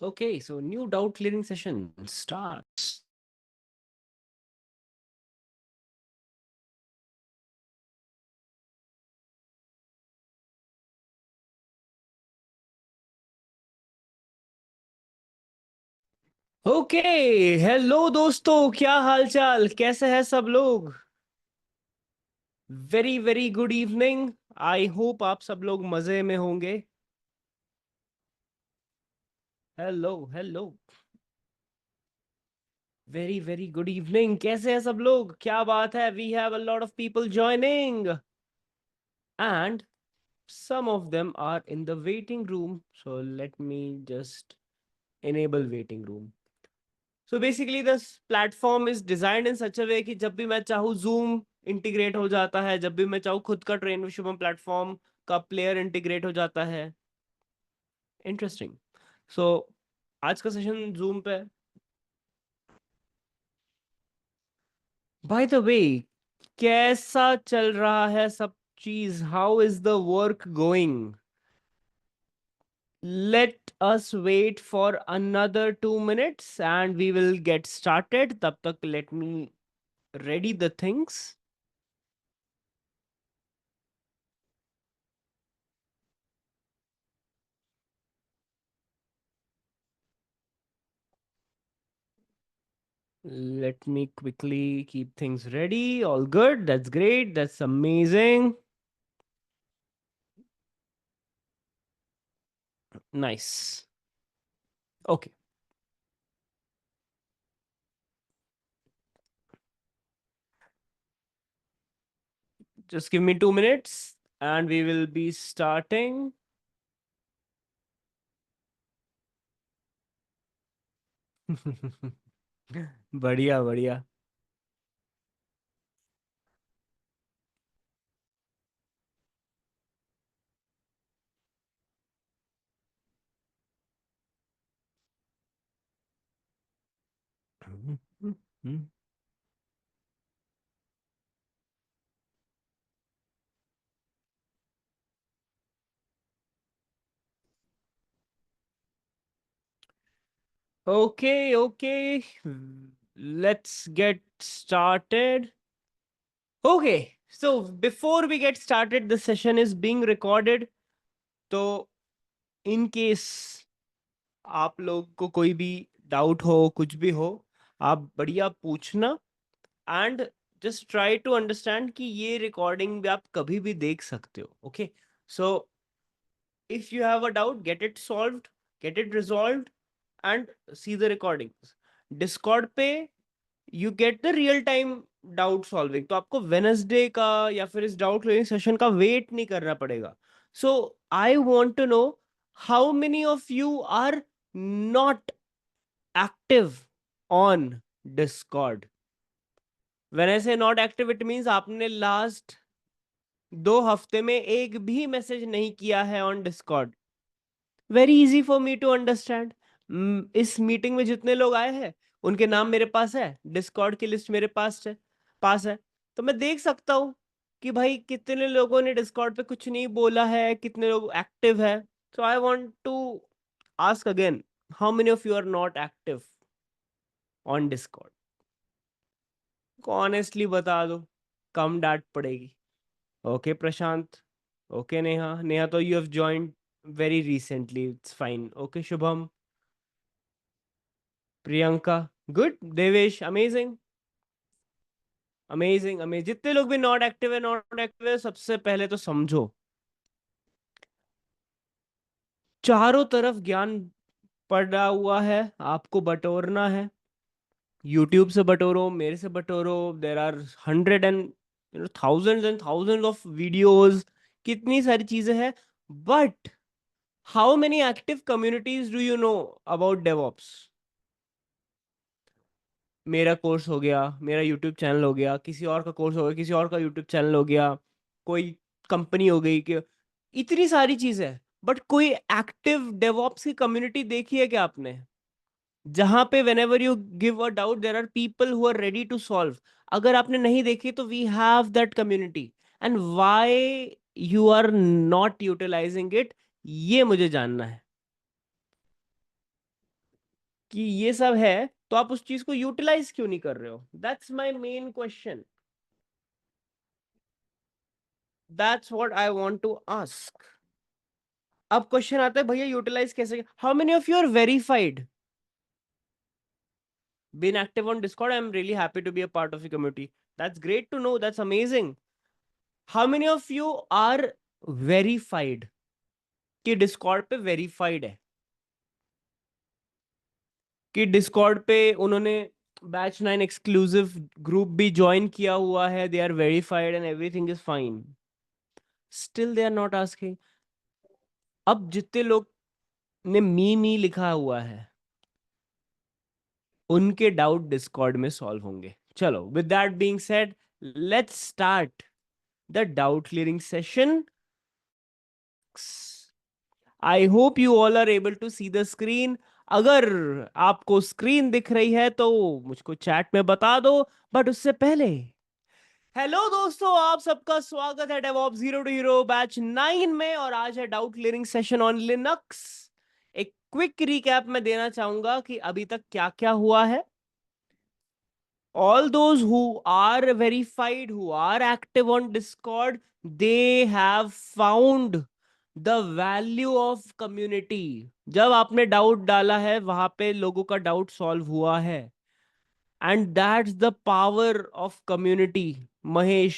Okay, so new doubt clearing session starts. Okay, hello दोस्तों, क्या हालचाल, कैसे हैं सब लोग। Very very good evening. I hope आप सब लोग मजे में होंगे। Hello hello. Very very good evening, कैसे हैं सब लोग, क्या बात है। We have a lot of people joining and some of them are in the waiting room, so let me just enable waiting room. So basically this platform is designed in such a way कि जब भी मैं चाहूँ Zoom integrate हो जाता है, जब भी मैं चाहूँ खुद का ट्रेन विद शुभम प्लेटफॉर्म का प्लेयर इंटीग्रेट हो जाता है। इंटरेस्टिंग। सो आज का सेशन Zoom पे। बाय द वे, कैसा चल रहा है सब चीज, how is the work going. Let us wait for another 2 minutes and we will get started. तब तक let me ready the things. Let me quickly keep things ready. All good. That's great. That's amazing. Nice. Okay. Just give me 2 minutes and we will be starting. बढ़िया बढ़िया। Okay, okay. Let's get started. Okay, so before we get started, the session is being recorded. तो in case आप लोग को कोई भी doubt हो, कुछ भी हो, आप बढ़िया पूछना। And just try to understand कि ये रिकॉर्डिंग भी आप कभी भी देख सकते हो। Okay, so if you have a doubt, get it solved, get it resolved and see the recordings. Discord पे you get the real time doubt solving, तो आपको वेनसडे का या फिर इस डाउट क्लियरिंग सेशन का वेट नहीं करना पड़ेगा। So I want to know how many of you are not active on Discord. When I say not active, it means आपने लास्ट 2 हफ्ते में एक भी मैसेज नहीं किया है on Discord. Very easy for me to understand. इस meeting में जितने लोग आए हैं उनके नाम मेरे पास है, डिस्कॉर्ड की लिस्ट मेरे पास है। तो मैं देख सकता हूँ कि भाई कितने लोगों ने डिस्कॉर्ड पे कुछ नहीं बोला है, कितने लोग एक्टिव है। So I want to ask again, how many of you are not active on Discord. Honestly बता दो, कम डांट पड़ेगी। ओके प्रशांत, ओके नेहा, नेहा तो you have joined very recently, it's fine. Okay Shubham, Priyanka, good, Devesh, amazing amazing amazing. जितने लोग भी नॉट एक्टिव है सबसे पहले तो समझो, चारों तरफ ज्ञान पड़ा हुआ है, आपको बटोरना है। यूट्यूब से बटोरो, मेरे से बटोरो, there are hundred and thousand of videos, कितनी सारी चीजें हैं। But how many active communities do you know about DevOps. मेरा कोर्स हो गया, मेरा यूट्यूब चैनल हो गया, किसी और का कोर्स हो गया, किसी और का यूट्यूब चैनल हो गया, कोई कंपनी हो गई, कि इतनी सारी चीजें हैं। बट कोई एक्टिव डेवऑप्स की कम्युनिटी देखी है क्या आपने, जहां पे whenever you give a doubt there are people who are ready to solve. अगर आपने नहीं देखी तो we have that community, and why you are not utilising it, ये मुझे जानना है। कि ये सब है, तो आप उस चीज को यूटिलाइज क्यों नहीं कर रहे हो? That's my main question, that's what I want to ask. अब क्वेश्चन आता है, भैया यूटिलाइज कैसे? How many of you are verified, been active on Discord? I'm really happy to be a part of the community. That's great to know. That's amazing. How many of you are verified? कि Discord पे verified है, कि Discord पे उन्होंने batch 9 exclusive group भी join किया हुआ है, they are verified and everything is fine, still they are not asking. अब जितने लोग ने मी लिखा हुआ है, उनके डाउट डिस्कॉर्ड में सॉल्व होंगे। चलो, with that being said, let's start the doubt clearing session. I hope you all are able to see the screen. अगर आपको स्क्रीन दिख रही है तो मुझको चैट में बता दो, बट उससे पहले हेलो दोस्तों, आप सबका स्वागत है DevOps zero to hero batch 9 में, और आज है doubt clearing session on Linux. एक क्विक रिकैप मैं देना चाहूंगा कि अभी तक क्या क्या हुआ है। All those who are verified, who are active on Discord, they have found the value of community. जब आपने डाउट डाला है, वहां पे लोगों का डाउट सॉल्व हुआ है, and that's the power of community. Mahesh,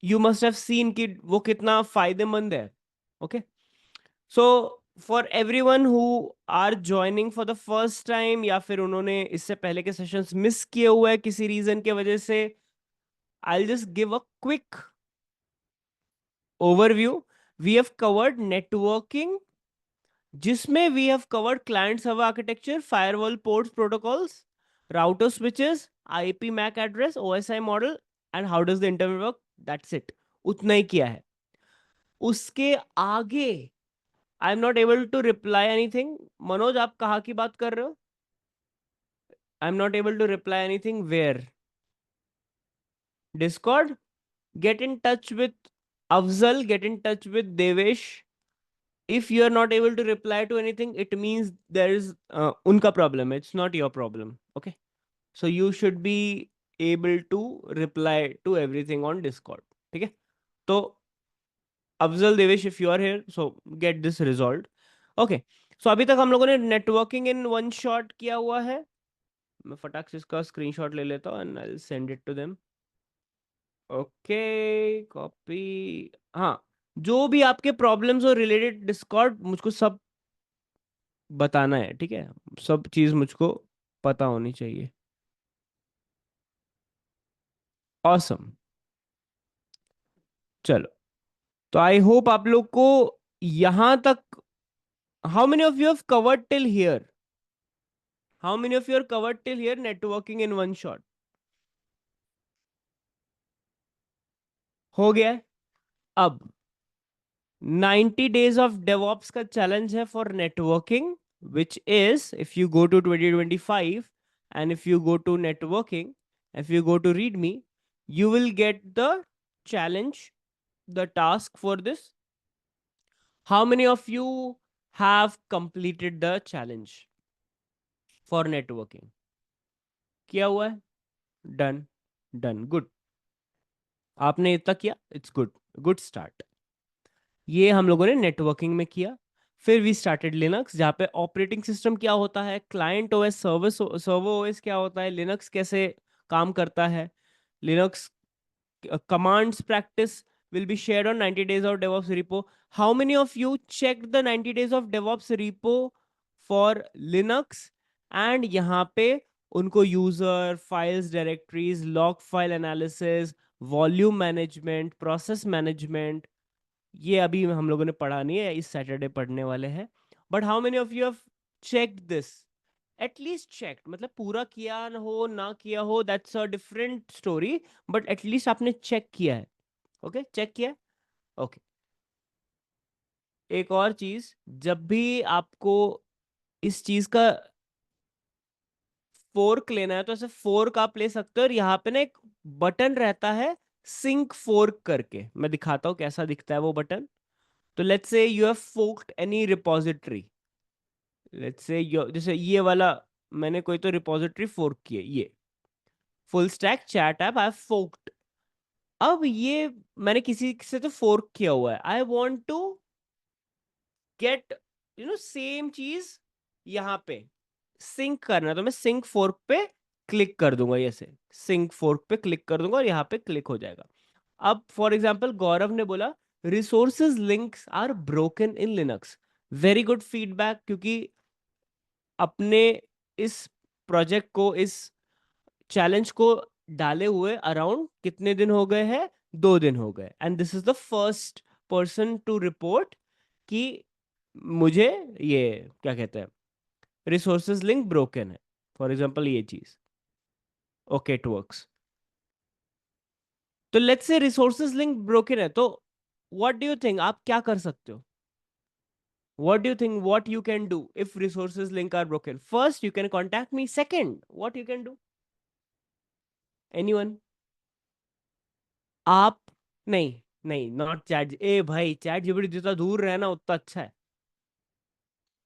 you must have seen कि वो कितना फायदेमंद है। Okay, so for everyone who are joining for the first time, या फिर उन्होंने इससे पहले के सेशंस मिस किए हुए हैं किसी रीजन के वजह से, I just give a quick overview. We have covered networking, जिसमें we have covered client server architecture, firewall ports protocols, router switches, IP MAC address, OSI model, and how does the internet work. That's it, उतना ही किया है। उसके आगे I am not able to reply anything. Manoj, आप कहाँ की बात कर रहे हो? I am not able to reply anything where? Discord? Gate in touch with Afzal, gate in touch with Devesh. If you are not able to reply to anything, it means there is unka problem, it's not your problem. Okay, so you should be able to reply to everything on Discord. ठीक है? तो Afzal, Devesh, if you are here, so get this resolved. Okay, so अभी तक हम लोगों ने networking in one shot किया हुआ है। मैं फटाक से इसका स्क्रीनशॉट ले लेता हूँ and I will send it to them. Okay, copy. हाँ, जो भी आपके प्रॉब्लम्स और रिलेटेड डिस्कॉर्ड, मुझको सब बताना है, ठीक है? सब चीज मुझको पता होनी चाहिए। ऑसम, चलो। तो आई होप आप लोग को यहां तक, how many of you have covered till here? How many of you are covered till here networking in one shot? हो गया है। अब 90 days of DevOps का चैलेंज है for networking, which is if you go to 2025 and if you go to networking, if you go to readme, you will get the challenge, the task for this. How many of you have completed the challenge for networking? किया हुआ है? Done, done, good. आपने इतना किया, it's good, good start. ये हम लोगों ने नेटवर्किंग में किया। फिर वी स्टार्टेड लिनक्स, जहाँ पे ऑपरेटिंग सिस्टम क्या होता है, क्लाइंट ओएस, सर्वर ओएस क्या होता है, लिनक्स कैसे काम करता है, Linux commands practice will be shared on 90 days of DevOps repo. How many of you checked the 90 days of DevOps repo for Linux? And यहाँ पे उनको user, files, directories, log file analysis, volume management, process management, ये अभी हम लोगों ने पढ़ा नहीं है, इस सैटरडे पढ़ने वाले हैं। But how many of you have checked this? At least check, मतलब पूरा किया हो ना किया हो, that's a different story, but at least आपने चेक किया है। ओके, चेक किया है। ओके, एक और चीज, जब भी आपको इस चीज का फोर्क लेना है, तो ऐसे फोर्क आप ले सकते हो, और यहाँ पे ना एक बटन रहता है सिंक फोर्क करके, मैं दिखाता हूँ कैसा दिखता है वो बटन। तो let's say you have forked any repository, let's say जैसे ये वाला मैंने कोई तो रिपोजिटरी फोर्क की है, ये फुल स्टैक चैट ऐप आई फोर्क्ड। अब ये मैंने किसी से तो फोर्क किया हुआ है, I want to get same चीज यहाँ पे सिंक करना, तो मैं सिंक फोर्क पे क्लिक कर दूंगा, ऐसे सिंक फोर्क पे क्लिक कर दूंगा और यहाँ पे क्लिक हो जाएगा। अब फॉर एग्जांपल गौरव ने बोला resources links are broken in Linux. Very good feedback, क्योंकि अपने इस प्रोजेक्ट को, इस चैलेंज को डाले हुए अराउंड कितने दिन हो गए हैं, 2 दिन हो गए, and this is the first person to report कि मुझे ये क्या कहते हैं, रिसोर्सेज लिंक ब्रोकन है, फॉर एग्जांपल ये चीज। Okay it works. तो let's say resources link broken है, तो व्हाट डू यू थिंक, आप क्या कर सकते हो? What do you think what you can do if resources link are broken? First, you can contact me. Second, what you can do? Anyone? आप नहीं, नहीं, नॉट चैट, ए भाई चैट जीपीटी जितना दूर रहना उतना अच्छा है।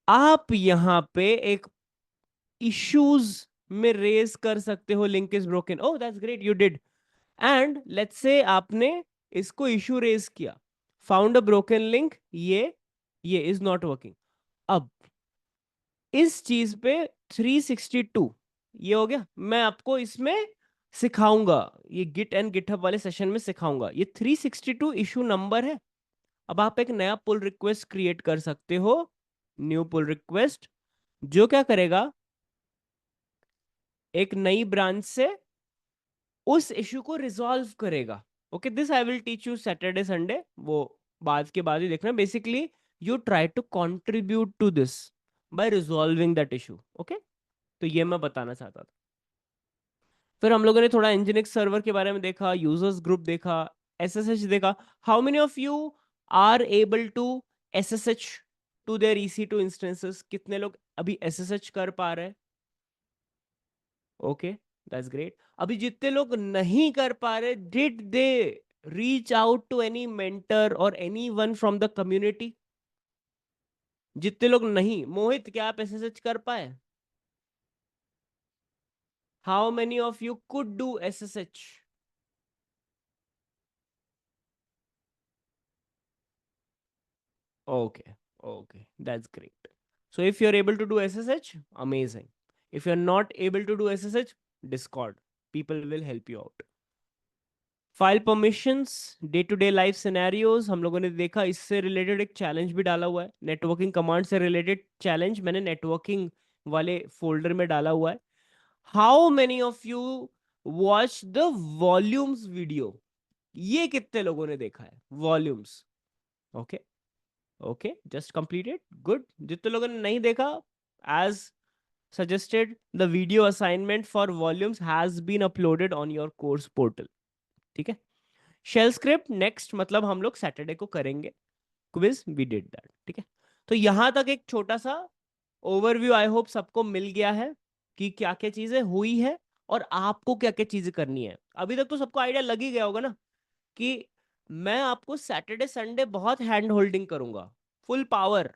आप यहाँ पे एक इश्यूज में रेज कर सकते हो, link is broken, oh that's great you did. And let's say आपने इसको इशू रेज किया, फाउंड अ ब्रोकन लिंक, ये इज नॉट वर्किंग। अब इस चीज पे 362 ये हो गया, मैं आपको इसमें सिखाऊंगा, ये गिट एंड गिटहब वाले सेशन में सिखाऊंगा, ये 362 इशू नंबर है। अब आप एक नया पुल रिक्वेस्ट क्रिएट कर सकते हो, न्यू पुल रिक्वेस्ट, जो क्या करेगा, एक नई ब्रांच से उस इशू को रिजॉल्व करेगा। Okay, this I will teach you Saturday Sunday, वो बाद के बाद ही देखना। Basically you try to contribute to this by resolving that issue. Okay, तो ये मैं बताना चाहता था। फिर हम लोगों ने थोड़ा nginx सर्वर के बारे में देखा, यूजर्स ग्रुप देखा, एसएसएच देखा। How many of you are able to SSH to their EC2 instances? कितने लोग अभी एसएसएच कर पा रहे हैं? Okay, that's great. अभी जितने लोग नहीं कर पा रहे, did they reach out to any mentor or anyone from the community? जितने लोग नहीं, मोहित क्या आप एसएसएच कर पाए? How many of you could do SSH? Okay, okay, that's great. So if you're able to do SSH, amazing. If you're not able to do SSH, Discord. People will help you out. File permissions, day to day life scenarios, हम लोगों ने देखा, इससे related एक challenge भी डाला हुआ है, नेटवर्किंग कमांड से रिलेटेड चैलेंज मैंने नेटवर्किंग वाले फोल्डर में डाला हुआ है। How many of you watch the volumes video? ये कितने लोगों ने देखा है volumes? Okay, okay, just completed, good. जितने लोगों ने नहीं देखा, as suggested the video assignment for volumes has been uploaded on your course portal. ठीक है, शेल स्क्रिप्ट नेक्स्ट, मतलब हम लोग सैटरडे को करेंगे क्विज, वी डिड दैट। ठीक है, तो यहां तक एक छोटा सा ओवरव्यू आई होप सबको मिल गया है कि क्या क्या चीजें हुई है और आपको क्या क्या चीजें करनी है। अभी तक तो सबको आइडिया लग ही गया होगा ना कि मैं आपको सैटरडे संडे बहुत हैंड होल्डिंग करूंगा, फुल पावर।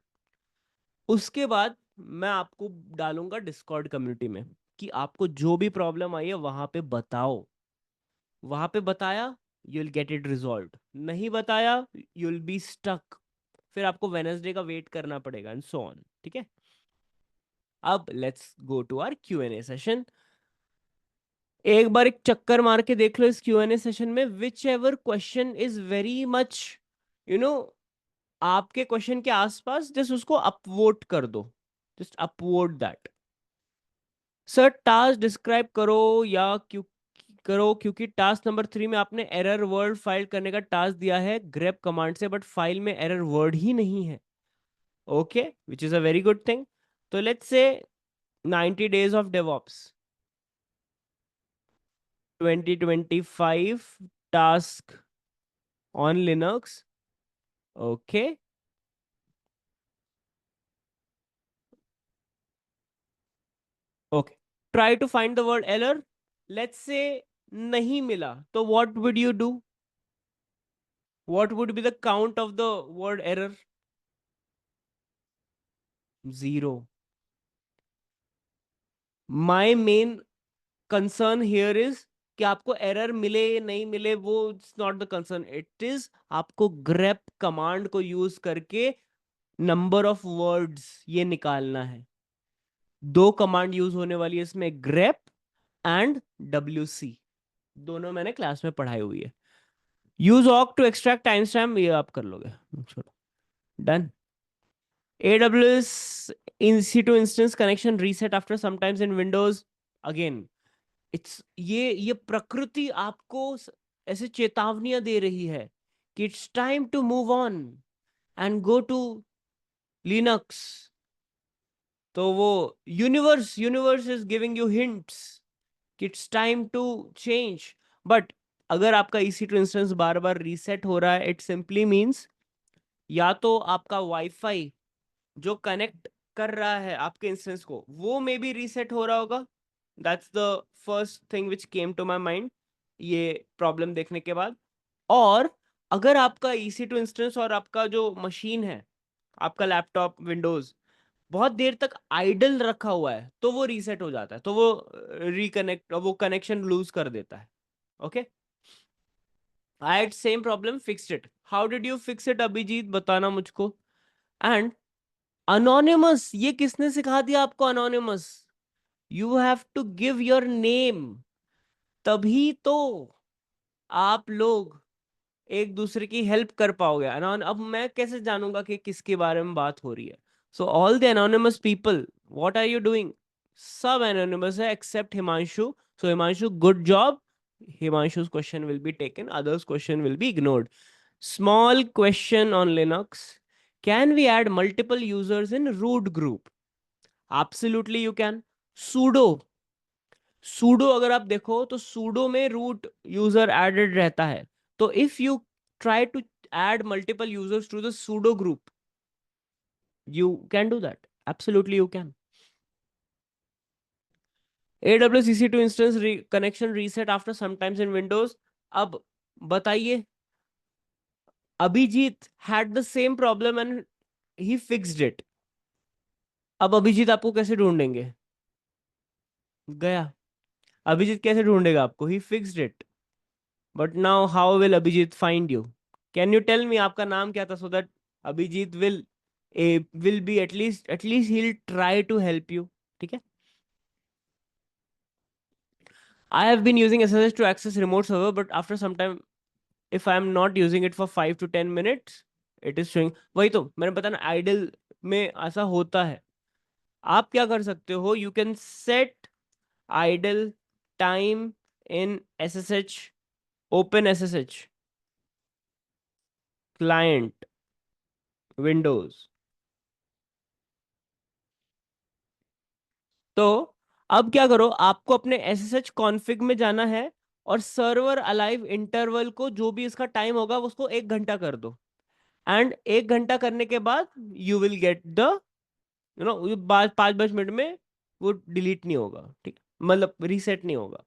उसके बाद मैं आपको डालूंगा डिस्कॉर्ड कम्युनिटी में कि आपको जो भी प्रॉब्लम आई है वहां पे बताओ। वहां पे बताया, you will get it resolve, नहीं बताया, यू विल बी स्टक, फिर आपको वेनसडे का वेट करना पड़ेगा एंड सो ऑन। ठीक है, अब let's go to our Q&A session. एक बार एक चक्कर मार के देख लो इस Q&A सेशन में, which ever question is very much you know आपके क्वेश्चन के आसपास, जस्ट उसको अपवोट कर दो, just upvote that. Sir task describe करो या क्यों करो, क्योंकि टास्क नंबर 3 में आपने एरर वर्ड फाइल करने का टास्क दिया है ग्रेप कमांड से, बट फाइल में एरर वर्ड ही नहीं है। Okay, which is a very good thing. तो let's say 90 days of DevOps 2025 task on Linux. Okay, okay, try to find the word error. Let's say नहीं मिला तो what would you do? What would be the count of the word error? 0। My main concern here is कि आपको error मिले नहीं मिले, वो it's not the concern, it is आपको ग्रेप कमांड को यूज करके नंबर ऑफ वर्ड्स ये निकालना है। दो कमांड यूज होने वाली है इसमें, ग्रेप एंड WC, दोनों मैंने क्लास में पढ़ाई हुई है। यूज ऑक टू एक्सट्रैक्ट टाइम स्टैम्प, ये आप कर लोगे, छोड़ो, done. AWS EC2 instance connection reset after sometimes in Windows, again it's ये प्रकृति आपको ऐसे चेतावनियां दे रही है कि it's time to move on and go to Linux. तो वो universe universe is giving you hints कि it's time to change. But अगर आपका EC2 इंस्टेंस बार बार रीसेट हो रहा है, इट सिंपली मीन्स या तो आपका वाईफाई जो कनेक्ट कर रहा है आपके इंस्टेंस को वो मे बी रीसेट हो रहा होगा। That's the first thing which came to my mind ये प्रॉब्लम देखने के बाद। और अगर आपका EC2 इंस्टेंस और आपका जो मशीन है, आपका लैपटॉप विंडोज बहुत देर तक आइडल रखा हुआ है, तो वो रीसेट हो जाता है, तो वो रिकनेक्ट, वो कनेक्शन लूज कर देता है। Okay, I had same problem, fixed it. How did you fix it Abhijeet, बताना मुझको। एंड अनोनिमस, ये किसने सिखा दिया आपको anonymous? You have to give your name, तभी तो आप लोग एक दूसरे की हेल्प कर पाओगे। अब मैं कैसे जानूंगा कि किसके बारे में बात हो रही है? So all the anonymous people, what are you doing? सब एनोनिमस है except Himanshu. So Himanshu, good job. Himanshu's question will be taken, others question will be ignored. Small question on Linux: can we add multiple users in root group? Absolutely you can. sudo sudo अगर आप देखो तो sudo में root user added रहता है। तो if you try to add multiple users to the sudo group, you can do that, absolutely you can. AWS EC2 instance connection reset after sometimes in Windows, अब बताइए। Abhijit had the same problem and he fixed it। अब अभिजीत आपको कैसे ढूंढेंगे? गया। अभिजीत कैसे ढूंढेगा आपको? He fixed it. But now how will Abhijit find you? Can you tell me आपका नाम क्या था, so that Abhijit will be at least he will try to help you. ठीक है। I have been using SSH to access remote server, but after some time, if I am not using it for 5 to 10 minutes, it is showing। वही तो मैंने बताया ना, idol में ऐसा होता है। आप क्या कर सकते हो? You can set idle time in SSH, open SSH client Windows. तो अब क्या करो, आपको अपने SSH कॉन्फ़िग में जाना है और सर्वर अलाइव इंटरवल को, जो भी इसका टाइम होगा उसको 1 घंटा कर दो। एंड 1 घंटा करने के बाद you will get the, you know, बाद 5-10 मिनट में वो डिलीट नहीं होगा, ठीक, मतलब रीसेट नहीं होगा।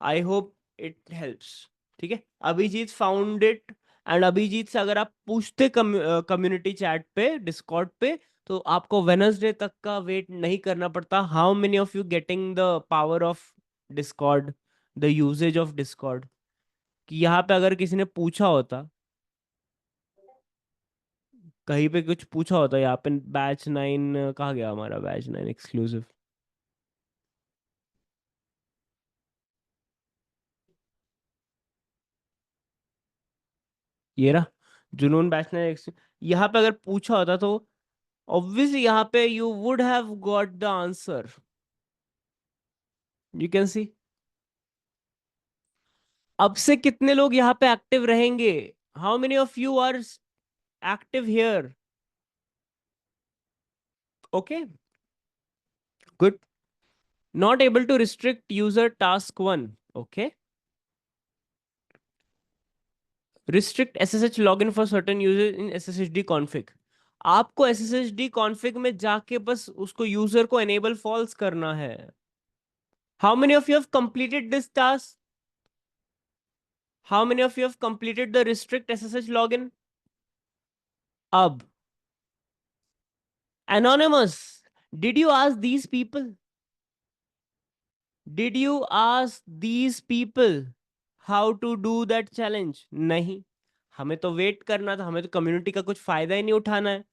I hope it helps. ठीक है, Abhijeet found it. And Abhijeet से अगर आप पूछते कम्युनिटी चैट पे, डिस्कॉर्ड पे, तो आपको वेनसडे तक का वेट नहीं करना पड़ता। How many of you getting the power of Discord, the usage of Discord? कि यहाँ पे अगर किसी ने पूछा होता, कहीं पे कुछ पूछा होता, यहाँ पे बैच 9 कहाँ गया हमारा बैच 9 एक्सक्लूसिव? ये रहा जुनून बैच 9। यहाँ पे अगर पूछा होता तो ऑब्वियसली यहाँ पे you would have got the answer. You can see. अब से कितने लोग यहाँ पे एक्टिव रहेंगे? How many of you are active here? Okay, good. Not able to restrict user task 1। Okay, restrict SSH login for certain user in SSHD config. आपको SSHD config में जाके बस उसको यूजर को एनेबल फॉल्स करना है। How many of you have completed this task? How many of you have completed the restrict SSH login? अब anonymous, did you ask these people? Did you ask these people how to do that challenge? नहीं, हमें तो wait करना था, हमें तो community का कुछ फायदा ही नहीं उठाना है।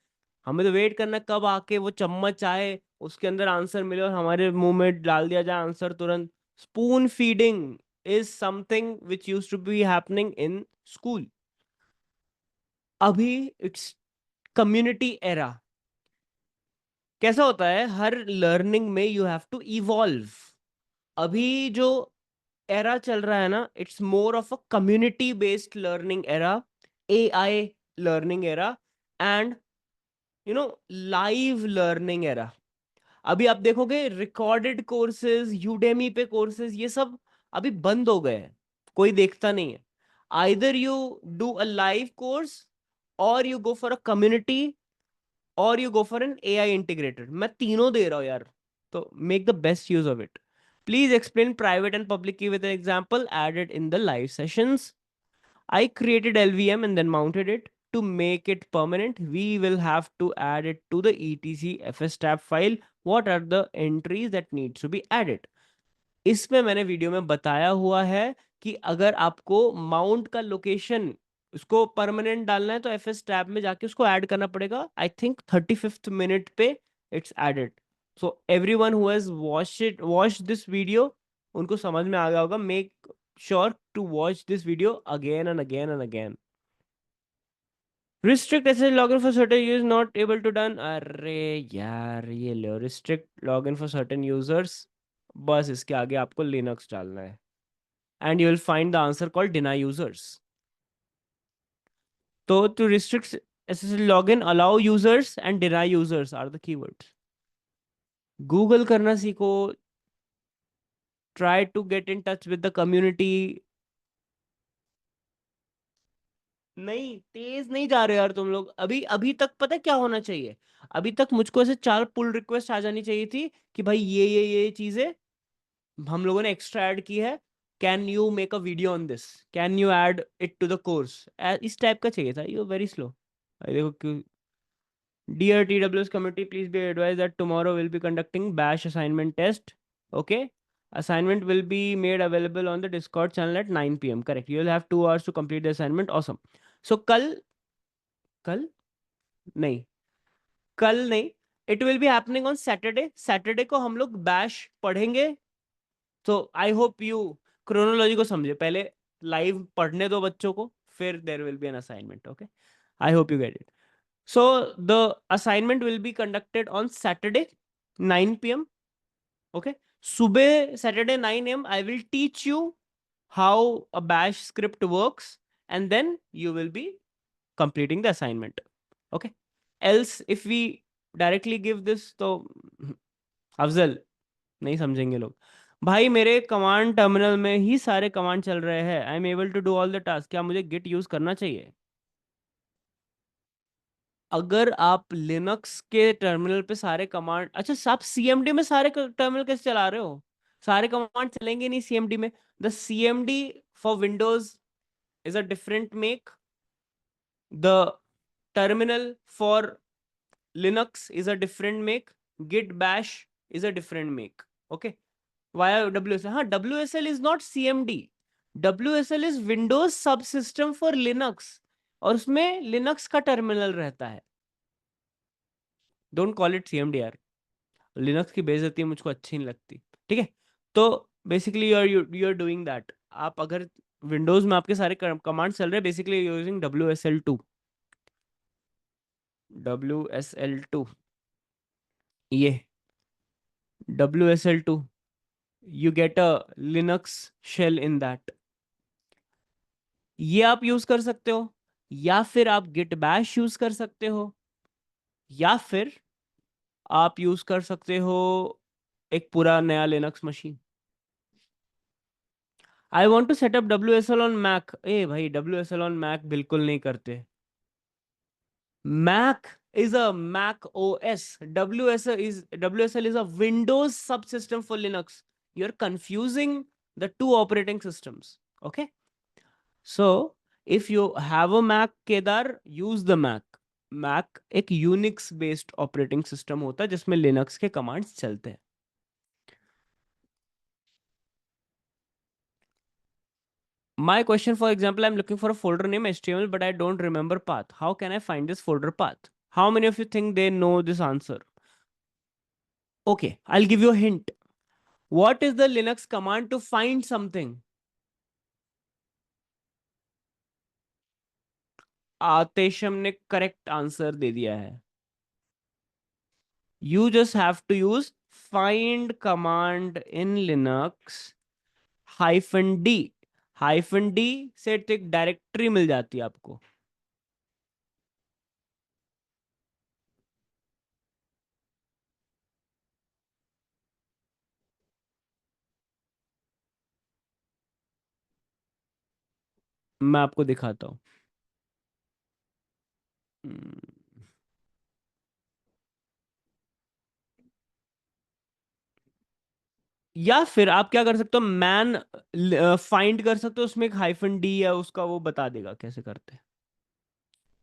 हमें तो वेट करना है कब आके वो चम्मच आए, उसके अंदर आंसर मिले और हमारे मुंह में डाल दिया जाए आंसर तुरंत। Spoon feeding is something which use to be happening in school. अभी इट्स कम्युनिटी एरा। कैसा होता है हर लर्निंग में, यू हैव टू इवॉल्व। अभी जो एरा चल रहा है ना, it's more of a community based learning era, AI learning era, and live learning era. अभी आप देखोगे रिकॉर्डेड कोर्सेज, यूडेमी पे कोर्सेज, ये सब अभी बंद हो गए हैं, कोई देखता नहीं है। Either you do a live course, or you go for a community, or you go for an AI integrated. मैं तीनों दे रहा हूं यार, तो make the best use of it. Please explain private and public की with an example added in the live sessions. I created LVM and then mounted it. To make it permanent, we will have to add it to the etc fstab file. What are the entries that needs to be added? इसमें मैंने video में बताया हुआ है कि अगर आपको mount का लोकेशन उसको परमानेंट डालना है तो एफएस टैब में जाके उसको ऐड करना पड़ेगा। आई थिंक 35th मिनट पे it's added. So everyone who has watch this video, उनको समझ में आ गया होगा। Make sure to watch this video again and again and again. Restrict SSL login for certain use not able to done. अरे यार, ये लो restrict login for certain users, बस इसके आगे आपको लिनक्स डालना है and you will find the answer called deny users. तो to restrict SSL login, allow users and deny users are the keywords. Google करना सीखो, try to get in touch with the community. नहीं, तेज नहीं जा रहे यार तुम लोग। अभी अभी तक पता है क्या होना चाहिए? अभी तक मुझको ऐसे 4 पुल रिक्वेस्ट आ जानी चाहिए थी कि भाई ये चीजें हम लोगों ने एक्स्ट्रा ऐड की है, can you make a video on this, can you add it to the course, इस टाइप का चाहिए था। You very slow. देखो क्यों। Dear TWS committee, please be advised that tomorrow we'll be conducting bash assignment test. Okay, assignment will be made available on the Discord channel at 9 p.m. Correct, you will have 2 hours to complete the assignment. Awesome. So कल, कल नहीं, कल नहीं, it will be happening on Saturday. Saturday को हम लोग bash पढ़ेंगे। तो आई होप यू क्रोनोलॉजी को समझे। पहले लाइव पढ़ने दो बच्चों को, फिर there will be an assignment. Okay, I hope you get it. So the assignment will be conducted on Saturday 9 p.m. Okay, सुबह Saturday 9 a.m. I will teach you how a bash script works, and then you will be completing the assignment. Okay, else if we directly give this, तो अफजल नहीं समझेंगे लोग। भाई मेरे command terminal में ही सारे command चल रहे हैं, I am able to do all the task, क्या मुझे गिट यूज करना चाहिए? अगर आप लिनक्स के टर्मिनल पे सारे कमांड, अच्छा आप सीएमडी में सारे टर्मिनल कैसे चला रहे हो? सारे कमांड चलेंगे नहीं सीएमडी में। The CMD for Windows is a different make, the terminal for Linux is a different make, Git Bash is a different make. Okay, via WSL. हाँ, WSL is not CMD. WSL is Windows subsystem for Linux, और उसमें Linux का terminal रहता है। Don't call it CMD यार, Linux की बेइज्जती मुझको अच्छी नहीं लगती। ठीक है, तो basically you are doing that. आप अगर विंडोज में आपके सारे कमांड चल रहे हैं, बेसिकली यूजिंग WSL2। WSL2, ये WSL2, you get a Linux shell in that। ये आप यूज कर सकते हो, या फिर आप गिट बैश यूज कर सकते हो, या फिर आप यूज कर सकते हो एक पूरा नया Linux machine. I want to setup WSL on Mac. ए भाई, WSL ऑन मैक बिल्कुल नहीं करते। Mac is a Mac OS. WSL is a Windows subsystem for Linux. You're confusing the two operating systems. Okay, so if you have a Mac, Kedar, use the Mac. Mac एक Unix based operating system होता है जिसमें Linux के commands चलते हैं। My question, for example, I'm looking for a folder name HTML, but I don't remember path. How can I find this folder path? How many of you think they know this answer? Okay, I'll give you a hint. What is the Linux command to find something? आतेशम ने correct answer दे दिया है. You just have to use find command in Linux -d. -d से एक directory मिल जाती है आपको. मैं आपको दिखाता हूँ. या फिर आप क्या कर सकते हो, मैन फाइंड कर सकते हो, उसमें एक -d है, उसका वो बता देगा कैसे करते हैं.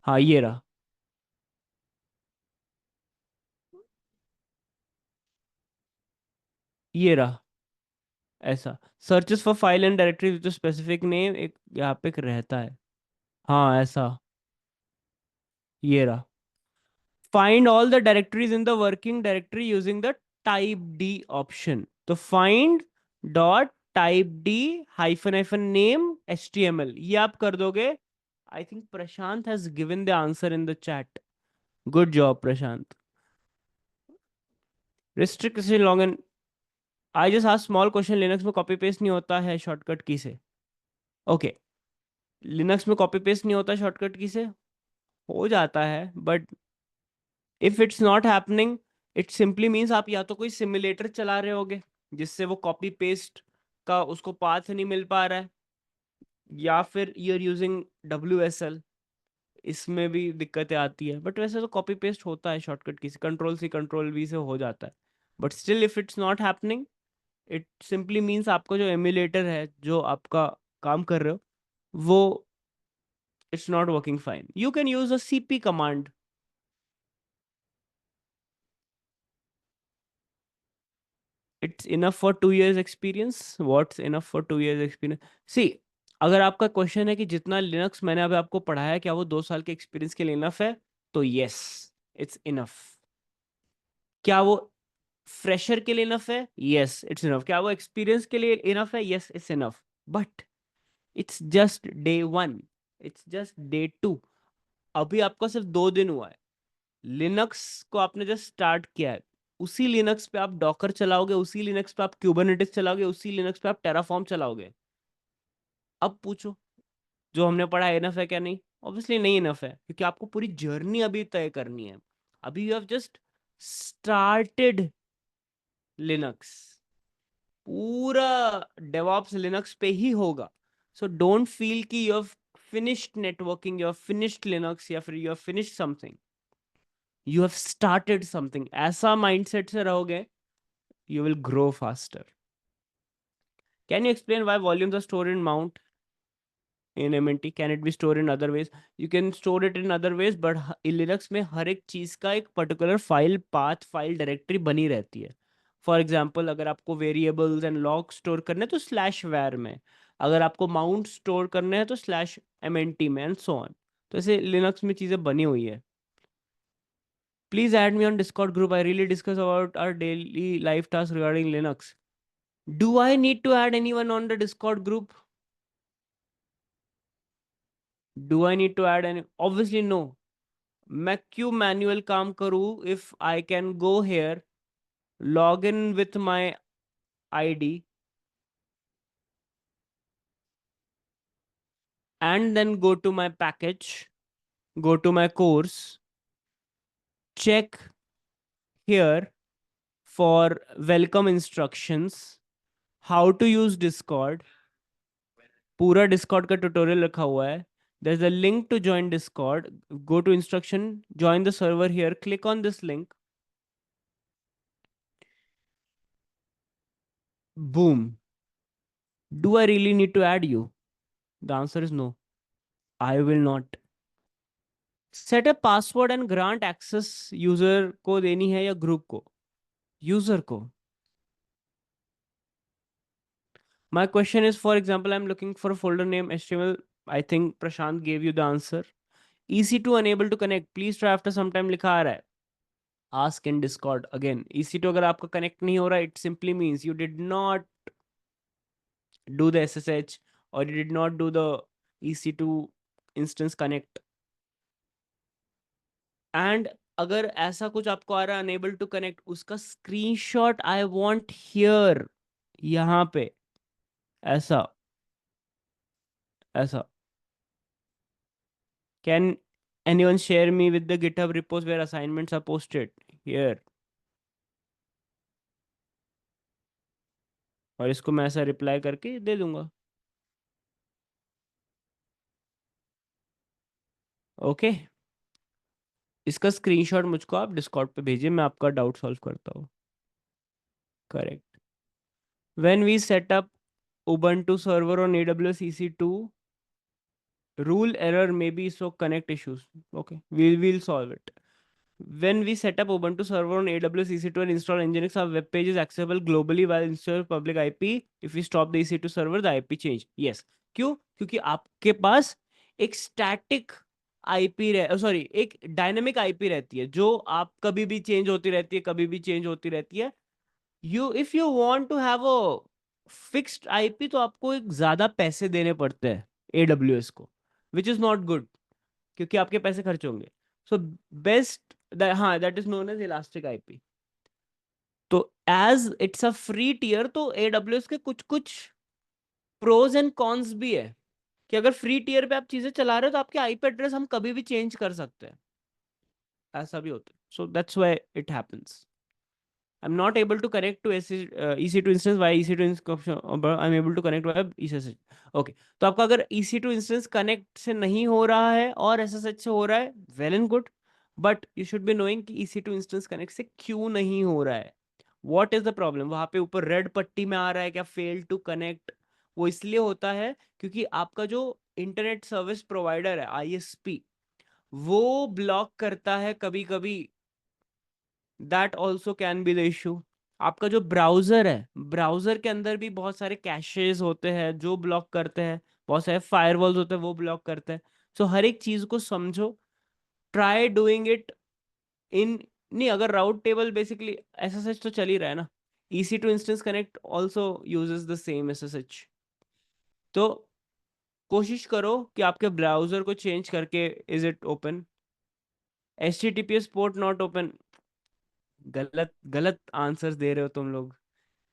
हाँ, ये रहा. ये रहा. ऐसा searches for file and directory with specific name, एक यहाँ पे एक रहता है. हाँ, ऐसा. ये रहा. Find all the directories in the working directory using the type D option. तो find dot type D hyphen name HTML ये आप कर दोगे. I think Prashant has given the answer in the chat. Good job, Prashant. Restriction login. I just asked small question. Linux में copy paste नहीं होता है shortcut की से. Okay. Linux में copy paste नहीं होता shortcut की से. हो जाता है, but if it's not happening, it simply means आप या तो कोई सिमुलेटर चला रहे होगे जिससे वो कॉपी पेस्ट का उसको पाथ नहीं मिल पा रहा है, या फिर यू आर यूजिंग WSL. इसमें भी दिक्कतें आती है, बट वैसे तो कॉपी पेस्ट होता है शॉर्टकट की, कंट्रोल C कंट्रोल V से हो जाता है. But still if it's not happening, it simply means आपका जो एमुलेटर है जो आपका काम कर रहे हो वो it's not working fine. You can use a CP command. It's enough for 2 years experience. What's enough for 2 years experience? See, अगर आपका क्वेश्चन है कि जितना लिनक्स मैंने अभी आपको पढ़ाया क्या वो 2 साल के एक्सपीरियंस के लिए इनफ है, तो यस, इट्स इनफ. क्या वो फ्रेशर के लिए इनफ है? Yes, it's enough. क्या वो एक्सपीरियंस के लिए इनफ है? Yes, it's enough. But it's just day 1, it's just day 2. अभी आपका सिर्फ 2 दिन हुआ है. लिनक्स को आपने जस्ट स्टार्ट किया है. उसी लिनक्स पे आप डॉकर चलाओगे, उसी लिनक्स पे आप क्यूबरनेटिस चलाओगे, उसी लिनक्स पे आप टेराफॉर्म चलाओगे. अब पूछो, जो हमने पढ़ा इनफ है क्या? नहीं, ऑब्वियसली नहीं इनफ है, क्योंकि आपको पूरी जर्नी अभी तय करनी है. अभी you have just started Linux. पूरा डेवॉप्स लिनक्स पे ही होगा. सो डोंट फील कि you have finished networking, you have finished Linux, या फिर you have finished something. You have started something. ऐसा माइंडसेट से रहोगे, you will grow faster. Can you explain why volumes are stored in mount in MNT? Can it be stored in other ways? You can store it in other ways, but in Linux में हर एक चीज का एक particular file path, file directory बनी रहती है. For example, अगर आपको वेरिएबल्स एंड लॉग स्टोर करने हैं तो /var में, अगर आपको माउंट स्टोर करने हैं तो /mnt में, एंड सो ऑन. तो ऐसे लिनक्स में चीजें बनी हुई है. Please add me on Discord group. I really discuss about our daily life tasks regarding Linux. Do I need to add anyone on the Discord group? Do I need to add any? Obviously no. मैं क्यों manual काम करूं if I can go here, log in with my ID, and then go to my package, go to my course, check here for welcome instructions, how to use Discord. पूरा Discord का tutorial रखा हुआ है. There's a link to join Discord. Go to instruction, join the server here, click on this link. Boom. Do I really need to add you? The answer is no. I will not. Set a password and grant access user को देनी है या group को? User को. My question is, for example, I'm looking for a folder name HTML. I think Prashant gave you the answer. EC2 unable to connect. Please try after some time लिखा आ रहा है. Ask in Discord. Again, EC2 अगर आपका connect नहीं हो रहा, it simply means you did not do the SSH or you did not do the EC2 instance connect. And अगर ऐसा कुछ आपको आ रहा है unable to connect, उसका screenshot I want here. यहाँ पे ऐसा ऐसा. Can anyone share me with the GitHub repos where assignments are posted? Here. और इसको मैं ऐसा रिप्लाई करके दे दूंगा. ओके. इसका स्क्रीनशॉट मुझको आप डिस्कॉर्ड पे भेजिए, मैं आपका डाउट सॉल्व करता हूँ. Correct. When we set up Ubuntu server on AWS EC2, rule error maybe so connect issues. Okay, we'll solve it. When we set up Ubuntu server on AWS EC2 and install Nginx, our web page is accessible globally while install public IP. If we stop the EC2 server, the IP change. Yes. क्यों? क्योंकि आपके पास एक static IP sorry एक dynamic IP रहती है जो आप कभी भी चेंज होती रहती है, कभी भी चेंज होती रहती है. You if you want to have a fixed IP तो आपको एक ज्यादा पैसे देने पड़ते हैं एडब्ल्यूएस को, विच इज नॉट गुड क्योंकि आपके पैसे खर्च होंगे. सो बेस्ट, हाँ, that is known as elastic IP. तो as it's a free tier तो एडब्ल्यूएस के कुछ कुछ प्रोज एंड कॉन्स भी है कि अगर फ्री टीयर पे आप चीजें चला रहे हो तो आपके आईपी एड्रेस हम कभी भी चेंज कर सकते हैं. ऐसा भी होता है. So that's why it happens. I'm not able to connect to EC2 instance via EC2 instance, but I'm able to connect via SSH. Okay. तो आपका अगर EC2 instance connect से नहीं हो रहा है और SSH से हो रहा है, well and good. But you should be knowing कि EC2 instance connect से क्यों नहीं हो रहा है. What is the problem? वहां पे ऊपर रेड पट्टी में आ रहा है क्या fail to connect. वो इसलिए होता है क्योंकि आपका जो इंटरनेट सर्विस प्रोवाइडर है ISP, वो ब्लॉक करता है कभी कभी. That also can be the issue. आपका जो ब्राउजर है, ब्राउजर के अंदर भी बहुत सारे कैशेज होते हैं जो ब्लॉक करते हैं, बहुत सारे फायरवॉल्स होते हैं वो ब्लॉक करते हैं. सो हर एक चीज को समझो. ट्राई डूइंग इट इन, नहीं अगर राउट टेबल बेसिकली एसएसएच तो चल ही रहा है ना. EC2 instance connect also uses the same SSH. तो कोशिश करो कि आपके ब्राउजर को चेंज करके is it open. HTTPS port not open. गलत गलत आंसर्स दे रहे हो तुम लोग.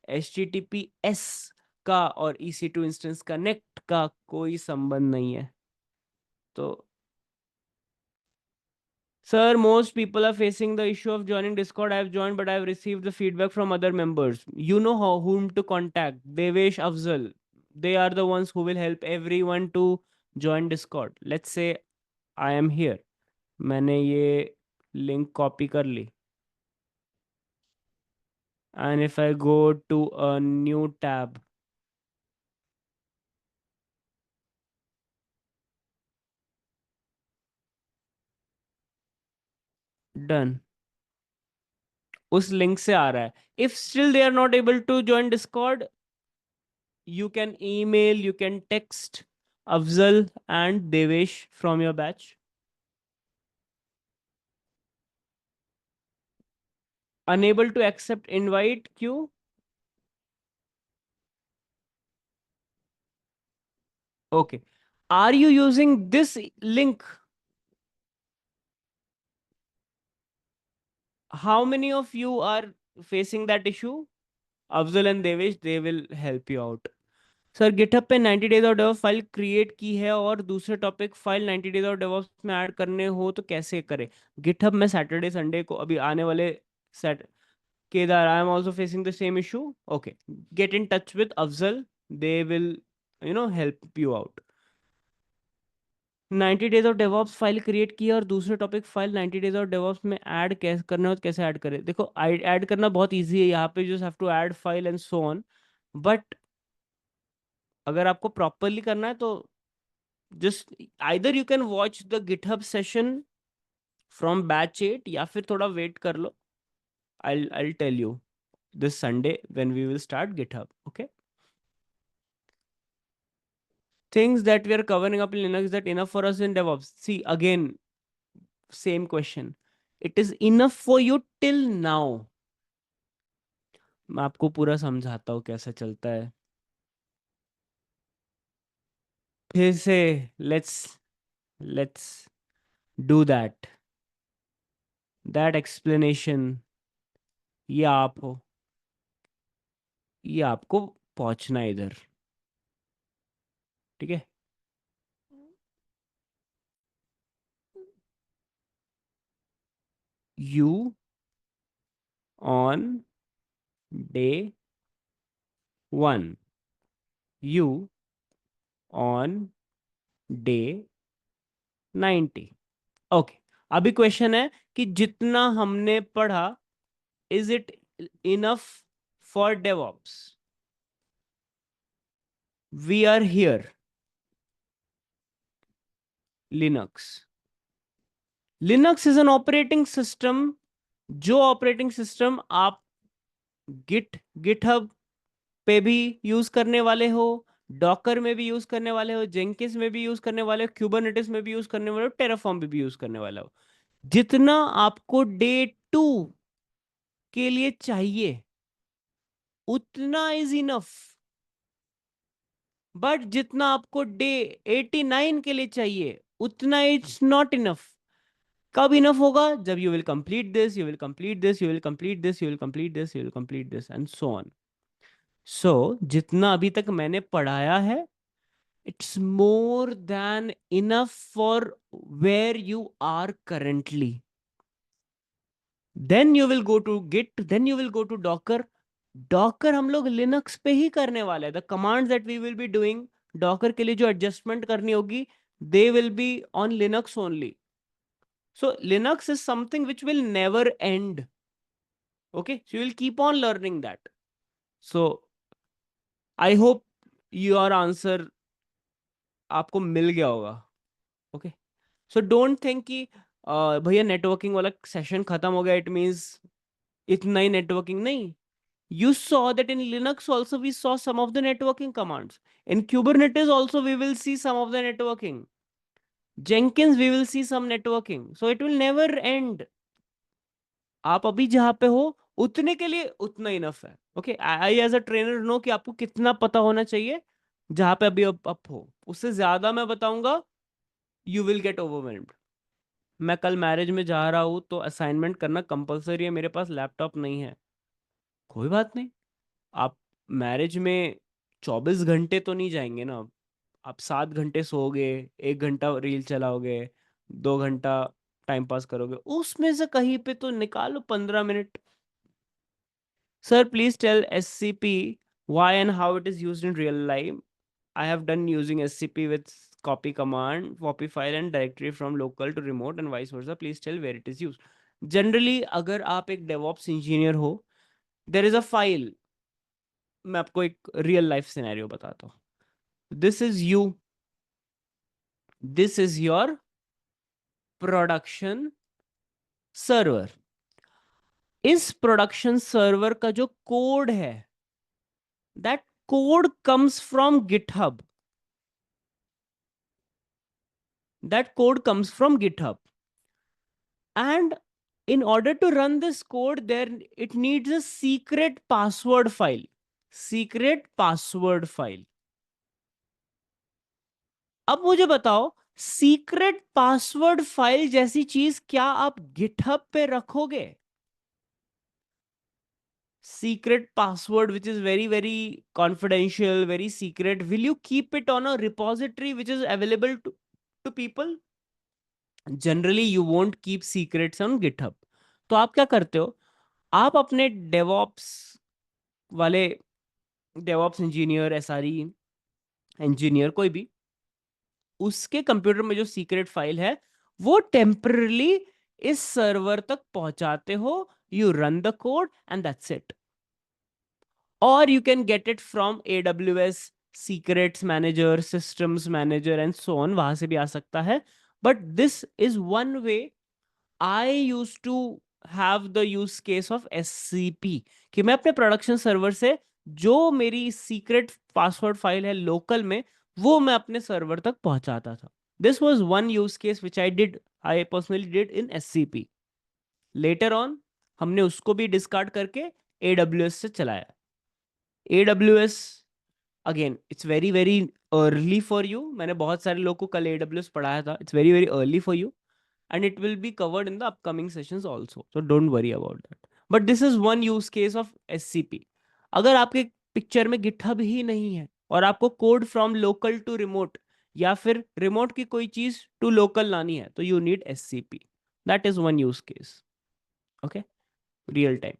HTTPS का और EC2 इंस्टेंस कनेक्ट का कोई संबंध नहीं है. तो sir, most people are facing the issue of joining Discord. I have joined, but I have received the feedback from other members. You know how whom to contact. Devesh, Afzal. They are the ones who will help everyone to join Discord. Let's say I am here. मैंने ये link copy कर ली. And if I go to a new tab, done. उस link से आ रहा है. If still they are not able to join Discord, you can email, you can text Afzal and Devesh from your batch. Unable to accept invite queue. Okay. Are you using this link? How many of you are facing that issue? Afzal and Devesh, they will help you out. Sir GitHub पे 90 days और DevOps file create की है और दूसरे topic file 90 days और DevOps में add करने हो तो कैसे करें. गिटहब में सैटरडे संडे को अभी आने वाले set Kedar, I am also facing the same issue. Okay, gate in touch with Afzal. They will help you out. 90 days of DevOps file create की है और दूसरे topic file 90 days of DevOps में ऐड कैसे करना हो तो कैसे ऐड करें. देखो ऐड करना बहुत इजी है. यहाँ पे just have to add file and so on. But अगर आपको प्रॉपरली करना है तो just either you can watch the GitHub session from batch 8 या फिर थोड़ा वेट कर लो. I'll tell you this Sunday when we will start GitHub. Okay. things that we are covering up in Linux, is that enough for us in DevOps? See, again, same question. It is enough for you till now. मैं आपको पूरा समझाता हूँ कैसे चलता है. फिर से let's do that explanation. ये आप हो, ये आपको पहुंचना है इधर. ठीक है. You on day 1, you on day 90. Okay. अभी क्वेश्चन है कि जितना हमने पढ़ा, is it enough for DevOps? We are here. Linux is an operating system. जो ऑपरेटिंग सिस्टम आप गिटहब पे भी यूज करने वाले हो, डॉकर में भी यूज करने वाले हो, जेंकिंस में भी यूज करने वाले हो, क्यूबरनेटिस में भी यूज करने वाले हो, टेराफॉर्म में भी यूज करने वाले हो. जितना आपको डे 2 के लिए चाहिए उतना इज इनफ. बट जितना आपको डे 89 के लिए चाहिए उतना इट्स नॉट इनफ. कब इनफ होगा? जब you will complete this, you will complete this, you will complete this, you will complete this, you will complete this and so on. So जितना अभी तक मैंने पढ़ाया है, it's more than enough for where you are currently. Then you will go to Git, then you will go to Docker. Docker हम लोग Linux पे ही करने वाले हैं. The commands that we will be doing Docker के लिए जो एडजस्टमेंट करनी होगी, they will be on Linux only. So Linux is something which will never end. Okay, so you will keep on learning that. So I hope your answer आपको मिल गया होगा. Okay, so don't think कि भैया networking वाला session खत्म हो गया, it means इतना ही नेटवर्किंग नहीं. You saw that in Linux also we saw some of the networking commands. In Kubernetes also we will see some of the networking. Jenkins we will see some networking. So it will never end. आप अभी जहां पे हो उतने के लिए उतना enough है. Okay, I as a trainer know कि आपको कितना पता होना चाहिए जहां पे अभी अप हो. उससे ज्यादा मैं बताऊंगा, यू विल गेट ओवरवेल्म्ड. मैं कल मैरिज में जा रहा हूं तो असाइनमेंट करना कंपलसरी है. मेरे पास लैपटॉप नहीं है. कोई बात नहीं. आप मैरिज में 24 घंटे तो नहीं जाएंगे ना. आप 7 घंटे सोओगे, 1 घंटा रील चलाओगे, 2 घंटा टाइम पास करोगे, उसमें से कहीं पे तो निकालो 15 minute. Sir, please tell SCP why and how it is used in real life. I have done using SCP with copy command, copy file and directory from local to remote and vice versa. Please tell where it is used. Generally, अगर आप एक DevOps engineer हो, there is a file. मैं आपको एक real life scenario बताता हूँ. This is you. This is your production server. इस प्रोडक्शन सर्वर का जो कोड है, that code comes from GitHub. That code comes from GitHub. And in order to run this code, there it needs a secret password file. Secret password file. अब मुझे बताओ, secret password file जैसी चीज क्या आप GitHub पे रखोगे? Secret password which is very very confidential, very secret, will you keep it on a repository which is available to people? Generally you won't keep secrets on GitHub. तो आप क्या करते हो? आप अपने डेवॉप्स वाले, डेवॉप्स इंजीनियर, एसआरई इंजीनियर, कोई भी, उसके कंप्यूटर में जो सीक्रेट फाइल है वो टेम्परली इस सर्वर तक पहुंचाते हो. You run the code and that's it. और you can get it from AWS secrets manager, systems manager and so on. वहां से भी आ सकता है. But this is one way. I use to have the use case of SCP कि मैं अपने प्रोडक्शन सर्वर से जो मेरी सीक्रेट पासवर्ड फाइल है लोकल में, वो मैं अपने सर्वर तक पहुंचाता था. This was one use case which I personally did in SCP. Later on हमने उसको भी डिस्कार्ड करके AWS से चलाया. AWS again it's very very early for you. मैंने बहुत सारे लोगों को कल AWS पढ़ाया था. It's very very early for you and it will be covered in the upcoming sessions also, so don't worry about that. But this is one use case of SCP. अगर आपके पिक्चर में GitHub ही नहीं है और आपको code from local to remote या फिर remote की कोई चीज टू लोकल लानी है तो you need SCP. That is one use case. Okay. Real time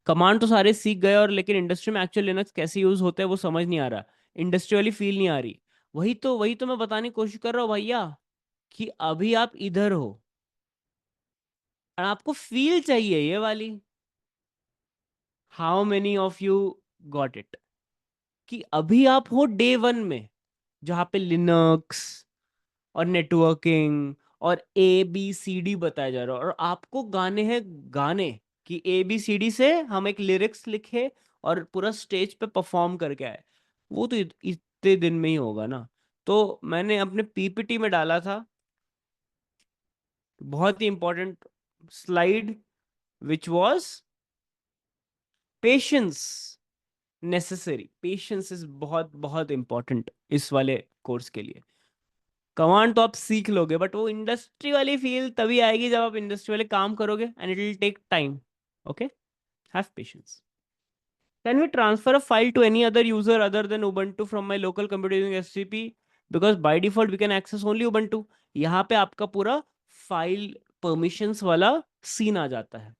command तो सारे सीख गए और लेकिन इंडस्ट्री में एक्चुअल लिनक्स कैसे यूज होते हैं वो समझ नहीं आ रहा. इंडस्ट्री वाली फील नहीं आ रही. वही तो मैं बताने की कोशिश कर रहा हूँ भैया कि अभी आप इधर हो और आपको फील चाहिए ये वाली. How many of you got it कि अभी आप हो डे 1 में जहां पे लिनक्स और नेटवर्किंग और ABCD बताया जा रहा है और आपको गाने हैं गाने कि ABCD से हम एक लिरिक्स लिखे और पूरा स्टेज पे परफॉर्म करके आए. वो तो इतने दिन में ही होगा ना. तो मैंने अपने PPT में डाला था बहुत ही important slide which was patience necessary. Patience is बहुत बहुत इंपॉर्टेंट इस वाले कोर्स के लिए. कमांड तो आप सीख लोगे बट वो इंडस्ट्री वाली फील तभी आएगी जब आप इंडस्ट्री वाले काम करोगे and it will take time. Okay. Have patience. Can we transfer a file to any other user other than Ubuntu from my local computer using SCP? Because by default we can access only Ubuntu. यहाँ पे आपका पूरा file permissions वाला scene आ जाता है.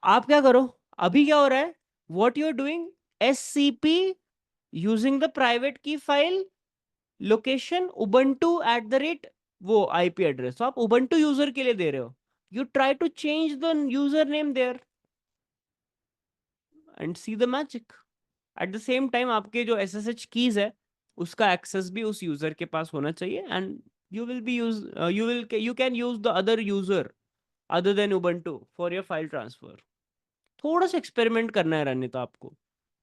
आप क्या करो. अभी क्या हो रहा है. What you are doing, SCP using the private key file location ubuntu@, वो IP एड्रेस तो आप ubuntu यूजर के लिए दे रहे हो. You try to change the user name there and see the magic. At the same time आपके जो SSH कीज है उसका एक्सेस भी उस यूजर के पास होना चाहिए and you will B use you can use the other user other than ubuntu for your file transfer. थोड़ा सा एक्सपेरिमेंट करना है रहने तो आपको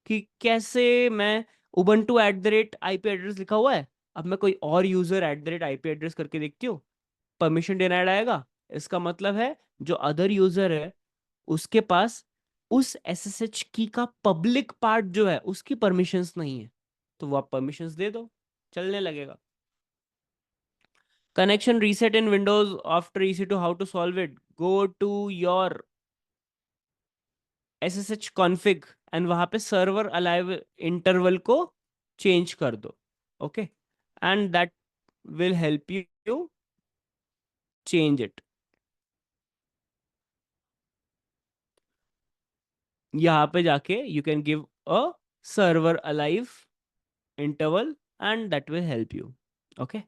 कि कैसे मैं ubuntu@IP एड्रेस लिखा हुआ है. अब मैं कोई और यूजर @IP एड्रेस करके देखती हूँ परमिशन डिनाइड आएगा. इसका मतलब है जो अदर यूजर है उसके पास उस SSH की का पब्लिक पार्ट जो है उसकी परमिशंस नहीं है. तो वो आप परमिशंस दे दो चलने लगेगा. Connection reset in Windows after EC2. How to solve it. Go to your SSH config and वहां पे सर्वर अलाइव इंटरवल को चेंज कर दो. Okay. And that will help you change it. यहाँ पे जाके you can give a server alive interval and that will help you. Okay.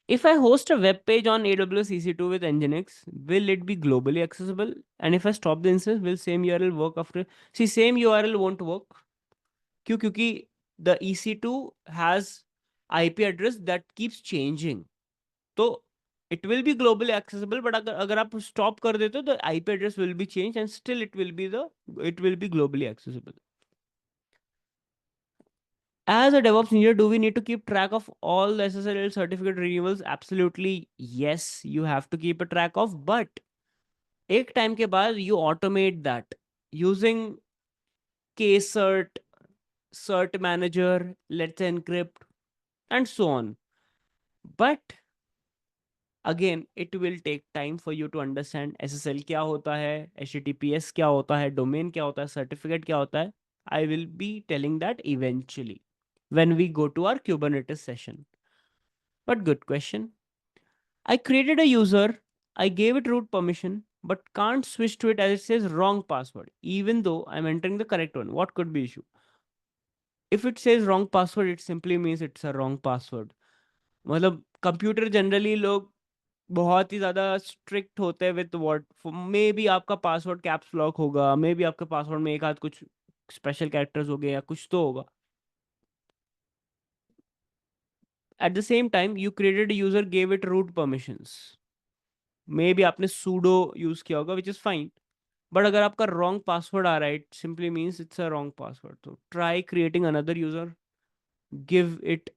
If I host a web page on AWS EC2 with Nginx, will it be globally accessible? And if I stop the instance, will same URL work after? See, same URL won't work. क्यों? क्योंकि the EC2 has IP address that keeps changing. तो it will be globally accessible, but अगर आप stop कर देते हो तो IP address will be changed and still it will be globally accessible. As a DevOps engineer, do we need to keep track of all the SSL certificate renewals? Absolutely, yes, you have to keep a track of, but एक time के बाद you automate that using KCert, Cert Manager, Let's Encrypt, and so on. But again, it will take time for you to understand SSL क्या होता है, HTTPS क्या होता है, domain क्या होता है, certificate क्या होता है. I will be telling that eventually when we go to our Kubernetes session. But good question. I created a user, I gave it root permission, but can't switch to it as it says wrong password, even though I'm entering the correct one. What could be issue? If it says wrong password, it simply means it's a wrong password. मतलब computer generally लोग बहुत ही ज़्यादा strict होते हैं with what. May be आपका password caps lock होगा, may be आपके password में एक आध कुछ स्पेशल कैरेक्टर्स हो गए या कुछ तो होगा. At the same time you created user, gave it root permissions. Maybe आपने सूडो यूज किया होगा विच इज फाइन. बट अगर आपका रॉन्ग पासवर्ड आ रहा है, it simply means it's a wrong password. तो try creating another user, give it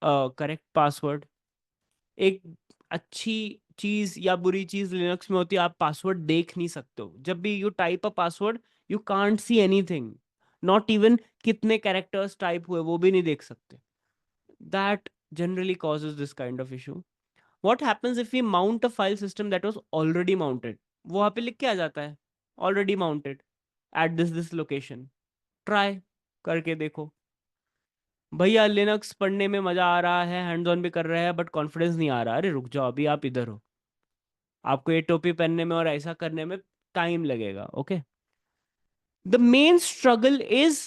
correct password. एक अच्छी चीज या बुरी चीज लिनक्स में होती है, आप पासवर्ड देख नहीं सकते हो। जब भी you type a password, you can't see anything, not even कितने कैरेक्टर्स टाइप हुए वो भी नहीं देख सकते। That generally causes this kind of issue. What happens if we mount a file system that was already mounted? वो वहां पे लिख के आ जाता है already mounted at this location. Try करके देखो। भैया लिनक्स पढ़ने में मजा आ रहा है, हैंड्स ऑन भी कर रहे हैं, बट कॉन्फिडेंस नहीं आ रहा। अरे रुक जाओ, अभी आप इधर हो। आपको ये टोपी पहनने में और ऐसा करने में टाइम लगेगा। Okay, the main struggle is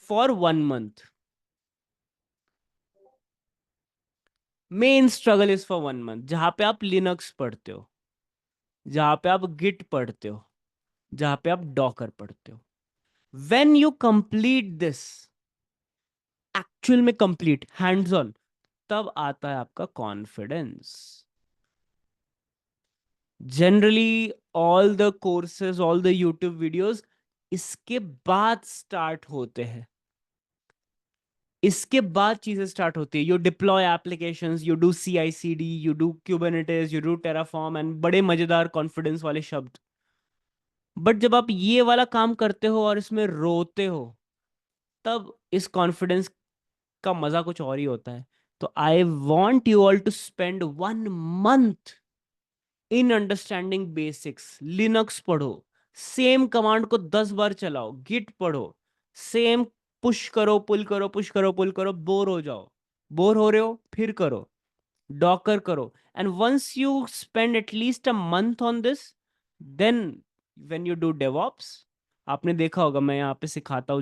for 1 month. Main struggle is for 1 month, जहां पे आप लिनक्स पढ़ते हो, जहां पे आप गिट पढ़ते हो, जहां पे आप डॉकर पढ़ते हो। When you complete this, actual में कंप्लीट हैंड्स ऑन, तब आता है आपका confidence. Generally all the courses, all the YouTube videos इसके बाद स्टार्ट होते हैं। इसके बाद चीजें स्टार्ट होती है। You deploy applications, you do CI/CD, you do Kubernetes, you do Terraform, and बड़े मजेदार कॉन्फिडेंस वाले शब्द। बट जब आप ये वाला काम करते हो और इसमें रोते हो, तब इस कॉन्फिडेंस का मजा कुछ और ही होता है। तो I want you all to spend 1 month in understanding basics. Linux पढ़ो, सेम कमांड को 10 बार चलाओ, गिट पढ़ो, सेम पुश करो पुल करो, पुश करो पुल करो, बोर हो जाओ। बोर हो रहे हो फिर करो, डॉकर करो। And once you spend at least a month on this, then when you do DevOps, आपने देखा होगा मैं यहाँ पे सिखाता हूँ,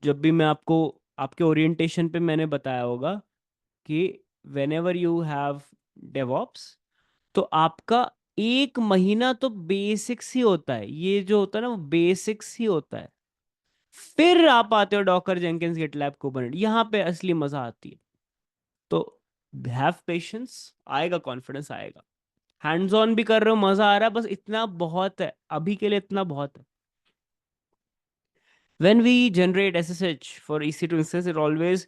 जब भी मैं आपको आपके ओरिएंटेशन पे मैंने बताया होगा कि whenever you have DevOps, तो आपका 1 महीना तो बेसिक्स ही होता है। ये जो होता है ना, वो बेसिक्स ही होता है। फिर आप आते हो डॉकर, जेंकिंस, गिटलैब, कुबरनेट, यहाँ पे असली मजा आती है। तो हैव पेशेंस, आएगा कॉन्फिडेंस आएगा। हैंड्स ऑन भी कर रहे हो, मजा आ रहा है, बस इतना बहुत है अभी के लिए, इतना बहुत है। When we generate SSH for EC2 instance, it always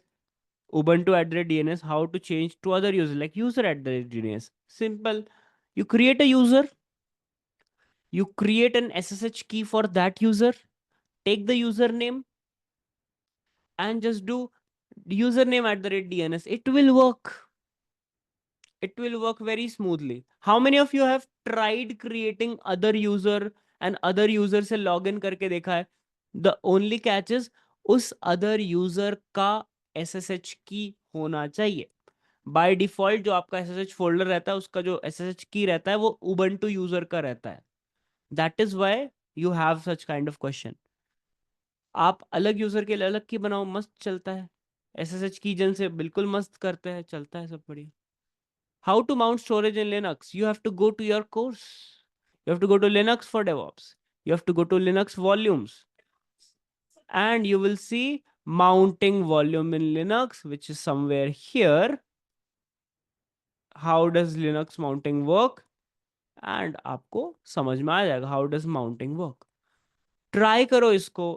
Ubuntu@DNS, how to change to other user, like user@DNS. Simple. You create a user, you create an SSH key for that user, take the username, and just do username@DNS. It will work. It will work very smoothly. How many of you have tried creating other user and other user से login करके देखा है? The only catch is उस other user का SSH की होना चाहिए। By default जो आपका SSH फोल्डर रहता है, उसका जो SSH की रहता है वो उबंटू यूजर का रहता है। That is why you have such kind of question. आप अलग यूजर के लिए अलग की बनाओ, मस्त चलता है। SSH की जन से बिल्कुल मस्त करते हैं, चलता है सब बढ़िया। How to mount storage in Linux? You have to go to your course. You have to go to Linux for DevOps. You have to go to Linux volumes. And you will see mounting volume in Linux, which is somewhere here. How does Linux mounting work? And आपको समझ में आ जाएगा how does mounting work. Try करो इसको।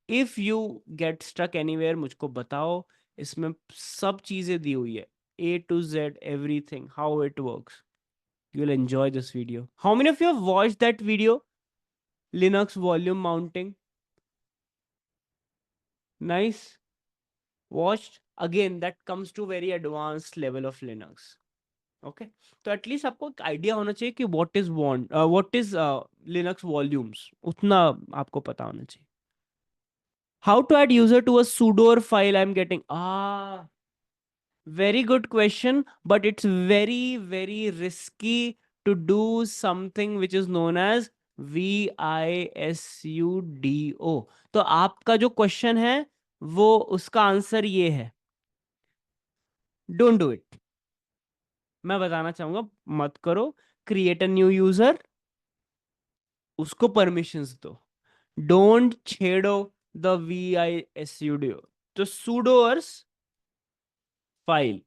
If you get stuck anywhere, मुझको बताओ। इसमें सब चीजें दी हुई है, A to Z, everything, how it works. You'll enjoy this video. How many of you have watched that video? Linux volume mounting. Nice. Watched. Again, that comes to very advanced level of Linux. Okay. तो at least आपको एक idea होना चाहिए कि what is Linux volumes, उतना आपको पता होना चाहिए। How to add user to a sudo file I am getting, very good question, but it's very, very risky to do something which is known as VISUDO. तो आपका जो question है वो उसका आंसर ये है, डोंट डू इट। मैं बताना चाहूंगा, मत करो। क्रिएट अ न्यू यूजर, उसको परमिशंस दो, डोंट छेड़ो द VISUDO। तो sudoers फाइल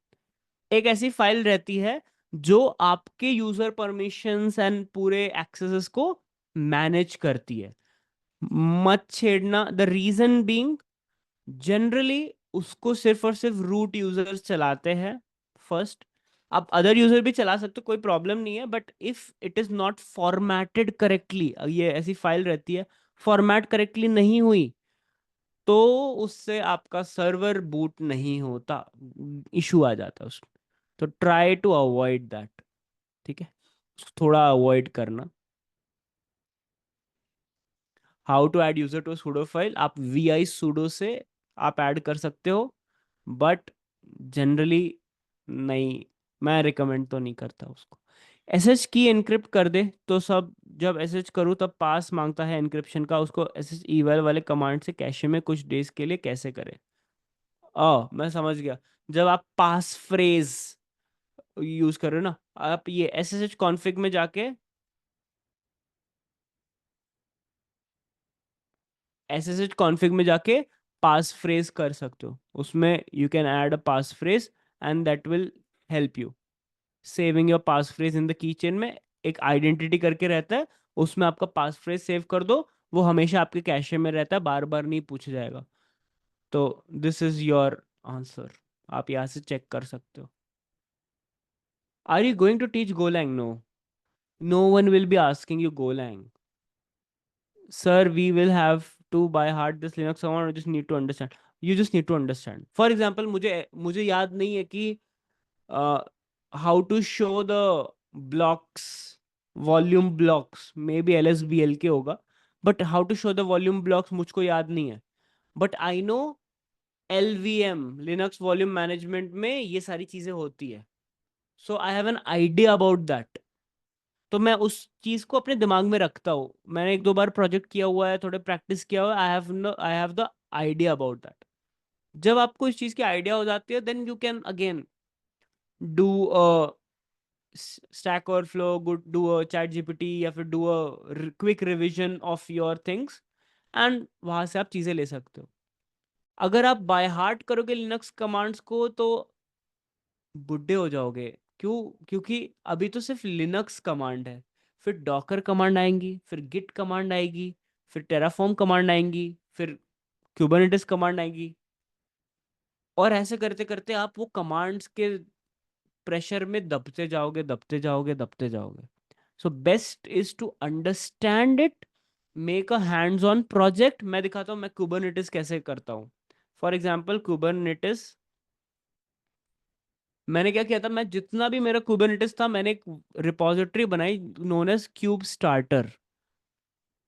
एक ऐसी फाइल रहती है जो आपके यूजर परमिशंस एंड पूरे एक्सेसेस को मैनेज करती है। मत छेड़ना, द रीजन बीइंग, जनरली उसको सिर्फ और सिर्फ रूट यूजर्स चलाते हैं फर्स्ट। आप अदर यूजर भी चला सकते हो, कोई प्रॉब्लम नहीं है, but if it is not formatted correctly, ये ऐसी फाइल रहती है, फॉर्मेट करेक्टली नहीं हुई, तो उससे आपका सर्वर बूट नहीं होता, इशू आ जाता है उसमें। तो ट्राई टू अवॉइड दैट, ठीक है, उसको थोड़ा अवॉइड करना। How to add user to sudo file, आप वी आई सूडो से आप ऐड कर सकते हो, बट जनरली नहीं, मैं रिकमेंड तो नहीं करता उसको। एस एच की एनक्रिप्ट कर दे तो सब, जब एस एच करूँ तब पास मांगता है एनक्रिप्शन का, उसको एस एच ईवेल वाले कमांड से कैशे में कुछ डेज के लिए कैसे करें। मैं समझ गया। जब आप पास फ्रेज यूज कर रहे हो ना, आप ये एस एस एच कॉन्फ़िग में जाके, एस एस एच कॉन्फ़िग में जाके पास फ्रेज कर सकते हो, उसमें you can add a pass phrase and that will help you saving your pass phrase in the key chain में। एक आइडेंटिटी करके रहता है, उसमें आपका पास फ्रेज सेव कर दो, वो हमेशा आपके कैशे में रहता है, बार बार नहीं पूछा जाएगा। तो दिस इज योर आंसर, आप यहाँ से चेक कर सकते हो। Are you going to teach Golang? No, no one will be asking you Golang. Sir, we will have to by heart this Linux command. You just need to understand. You just need to understand. For example, मुझे मुझे याद नहीं है कि how to show the blocks, volume blocks, maybe LSBLK होगा, but how to show the volume blocks मुझको याद नहीं है। But I know LVM, Linux Volume Management में ये सारी चीजें होती है। So I have an idea about that. तो मैं उस चीज को अपने दिमाग में रखता हूँ, मैंने एक दो बार प्रोजेक्ट किया हुआ है, थोड़े प्रैक्टिस किया हुआ है, I have the idea about that. जब आपको इस चीज की आइडिया हो जाती है, then you can again do a Stack Overflow, good, do a ChatGPT, या फिर do a quick revision of your things, and वहां से आप चीजें ले सकते हो। अगर आप बाय हार्ट करोगे लिनक्स कमांड्स को तो बुड्ढे हो जाओगे। क्यों? क्योंकि अभी तो सिर्फ लिनक्स कमांड है, फिर डॉकर कमांड आएंगी, फिर गिट कमांड आएगी, फिर टेराफॉर्म कमांड आएंगी, फिर कुबरनेटिस कमांड आएगी, और ऐसे करते करते आप वो कमांड्स के प्रेशर में दबते जाओगे, दबते जाओगे, दबते जाओगे। So best is to understand it, make a hands on project. मैं दिखाता हूँ मैं कुबरनेटिस कैसे करता हूँ। फॉर एग्जाम्पल कुबरनेटिस, मैंने क्या किया था, मैं जितना भी मेरा कुबरनेटिस था, मैंने एक रिपॉजिटरी बनाई नोन एज क्यूब स्टार्टर।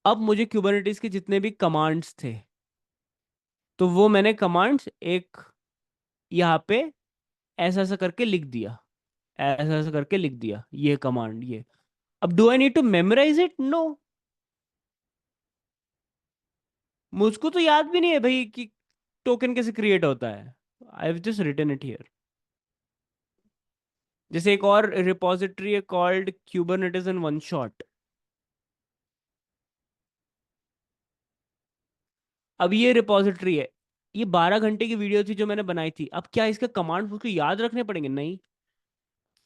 अब मुझे कुबरनेटिस के जितने भी कमांड्स थे, तो वो मैंने कमांड्स एक यहाँ पे ऐसा ऐसा करके लिख दिया, ऐसा ऐसा करके लिख दिया ये कमांड, ये। अब do I need to memorise it? No, मुझको तो याद भी नहीं है भाई कि टोकन कैसे क्रिएट होता है। I have just written it here. जैसे एक और रिपॉजिटरी है called Kubernetes in one shot. अब ये रिपॉजिटरी है, ये 12 घंटे की वीडियो थी जो मैंने बनाई थी। अब क्या इसके कमांड मुझको याद रखने पड़ेंगे? नहीं,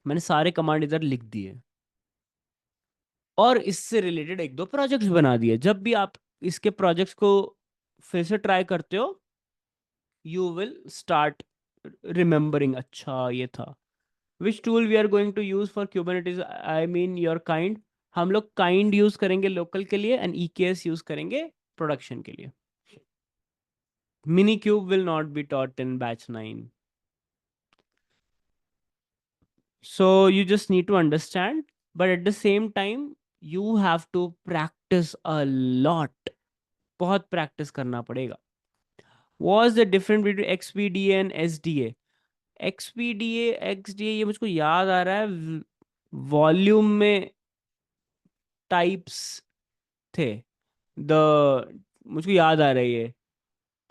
मैंने सारे कमांड इधर लिख दिए, और इससे रिलेटेड एक दो प्रोजेक्ट्स बना दिए। जब भी आप इसके प्रोजेक्ट्स को फिर से ट्राई करते हो, यू विल स्टार्ट रिमेम्बरिंग, अच्छा ये था। Which tool we are going to use for Kubernetes? I mean your kind. हम लोग काइंड यूज करेंगे लोकल के लिए, एंड EKS यूज करेंगे प्रोडक्शन के लिए। Minikube will not be taught in batch 9. So you just need to understand, but at the same time, you have to practice a lot. बहुत practice करना पड़ेगा। What's the difference between XPDA and SDA? XPDA, XDA, ये मुझको याद आ रहा है, volume में types थे। द मुझको याद आ रहा है, ये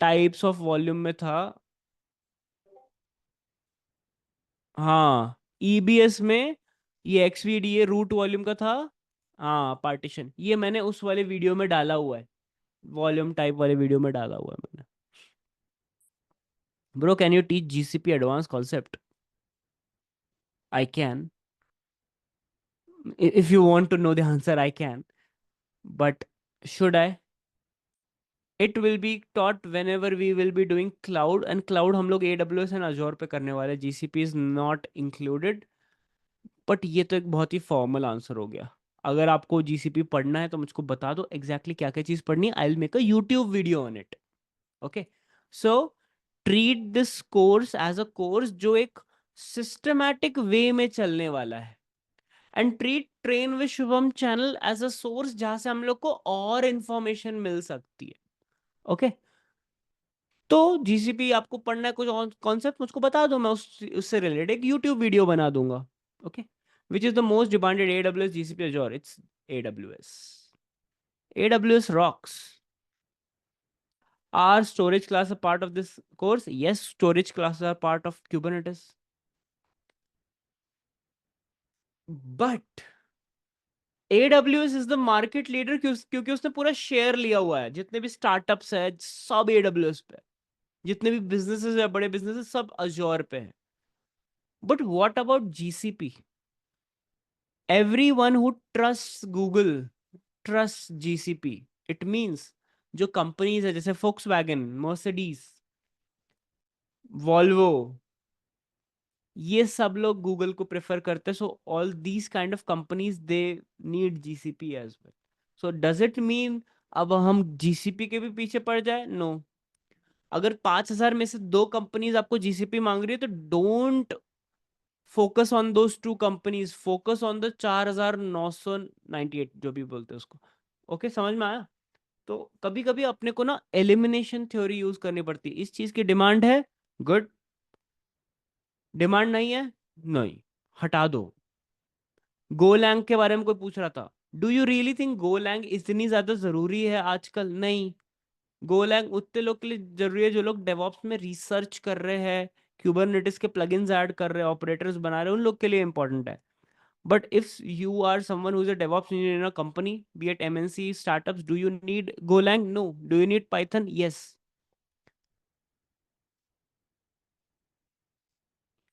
टाइप्स ऑफ वॉल्यूम में था। हाँ, EBS में ये XVDA रूट वॉल्यूम का था। हाँ, पार्टीशन, ये मैंने उस वाले वीडियो में डाला हुआ है, वॉल्यूम टाइप वाले वीडियो में डाला हुआ है मैंने। Bro, can you teach GCP advance concept? I can. If you want to know the answer, I can. But should I? It will be taught whenever we will be doing cloud, and cloud हम लोग AWS and Azure पे करने वाले, GCP is not included. But ये तो एक बहुत ही formal answer हो गया. अगर आपको GCP पढ़ना है तो मुझको बता दो एग्जैक्टली क्या क्या चीज पढ़नी है. I will make a YouTube video on it. Okay. So treat this course as a course जो एक सिस्टमैटिक वे में चलने वाला है. And treat train with Shubham channel as a source जहां से हम लोग को और इंफॉर्मेशन मिल सकती है. ओके. तो जीसीपी आपको पढ़ना है कुछ और कॉन्सेप्ट मुझको बता दो, मैं उससे रिलेटेड एक यूट्यूब वीडियो बना दूंगा. Okay. Which is the most demanded AWS GCP Azure? It's AWS. AWS rocks. Are storage class a part of this course? Yes, storage classes are part of Kubernetes. But AWS is the market leader क्योंकि उसने पूरा share लिया हुआ है. जितने भी startups है सब AWS पे है. जितने भी बिजनेसेस है बड़े बिजनेसेस सब Azure पे है. But what about GCP? Everyone who trusts Google trusts GCP. It means जो कंपनीज है जैसे Volkswagen, Mercedes, Volvo, ये सब लोग गूगल को प्रेफर करते हैं. So all these kind of companies they need GCP as well. So does it mean अब हम जीसीपी के भी पीछे पड़ जाए? नो. अगर 5,000 में से 2 कंपनीज आपको जीसीपी मांग रही है तो don't focus on those 2 companies, focus on the 4,998 जो भी बोलते हैं उसको. ओके, समझ में आया? तो कभी कभी अपने को ना एलिमिनेशन थ्योरी यूज करनी पड़ती है. इस चीज की डिमांड है, गुड. डिमांड नहीं है, नहीं, हटा दो. गोलैंग के बारे में कोई पूछ रहा था. Do you really think Golang इतनी ज्यादा जरूरी है आजकल? नहीं. गोलैंग उतने लोग के लिए जरूरी है जो लोग डेवॉप्स में रिसर्च कर रहे हैं, क्यूबरनेटिस के प्लगइन्स ऐड कर रहे हैं, ऑपरेटर्स बना रहे हैं, उन लोग के लिए इंपॉर्टेंट है. But if you are someone who is a DevOps engineer in a company, be it MNC startups, do you need Golang? No. Do you need Python? Yes.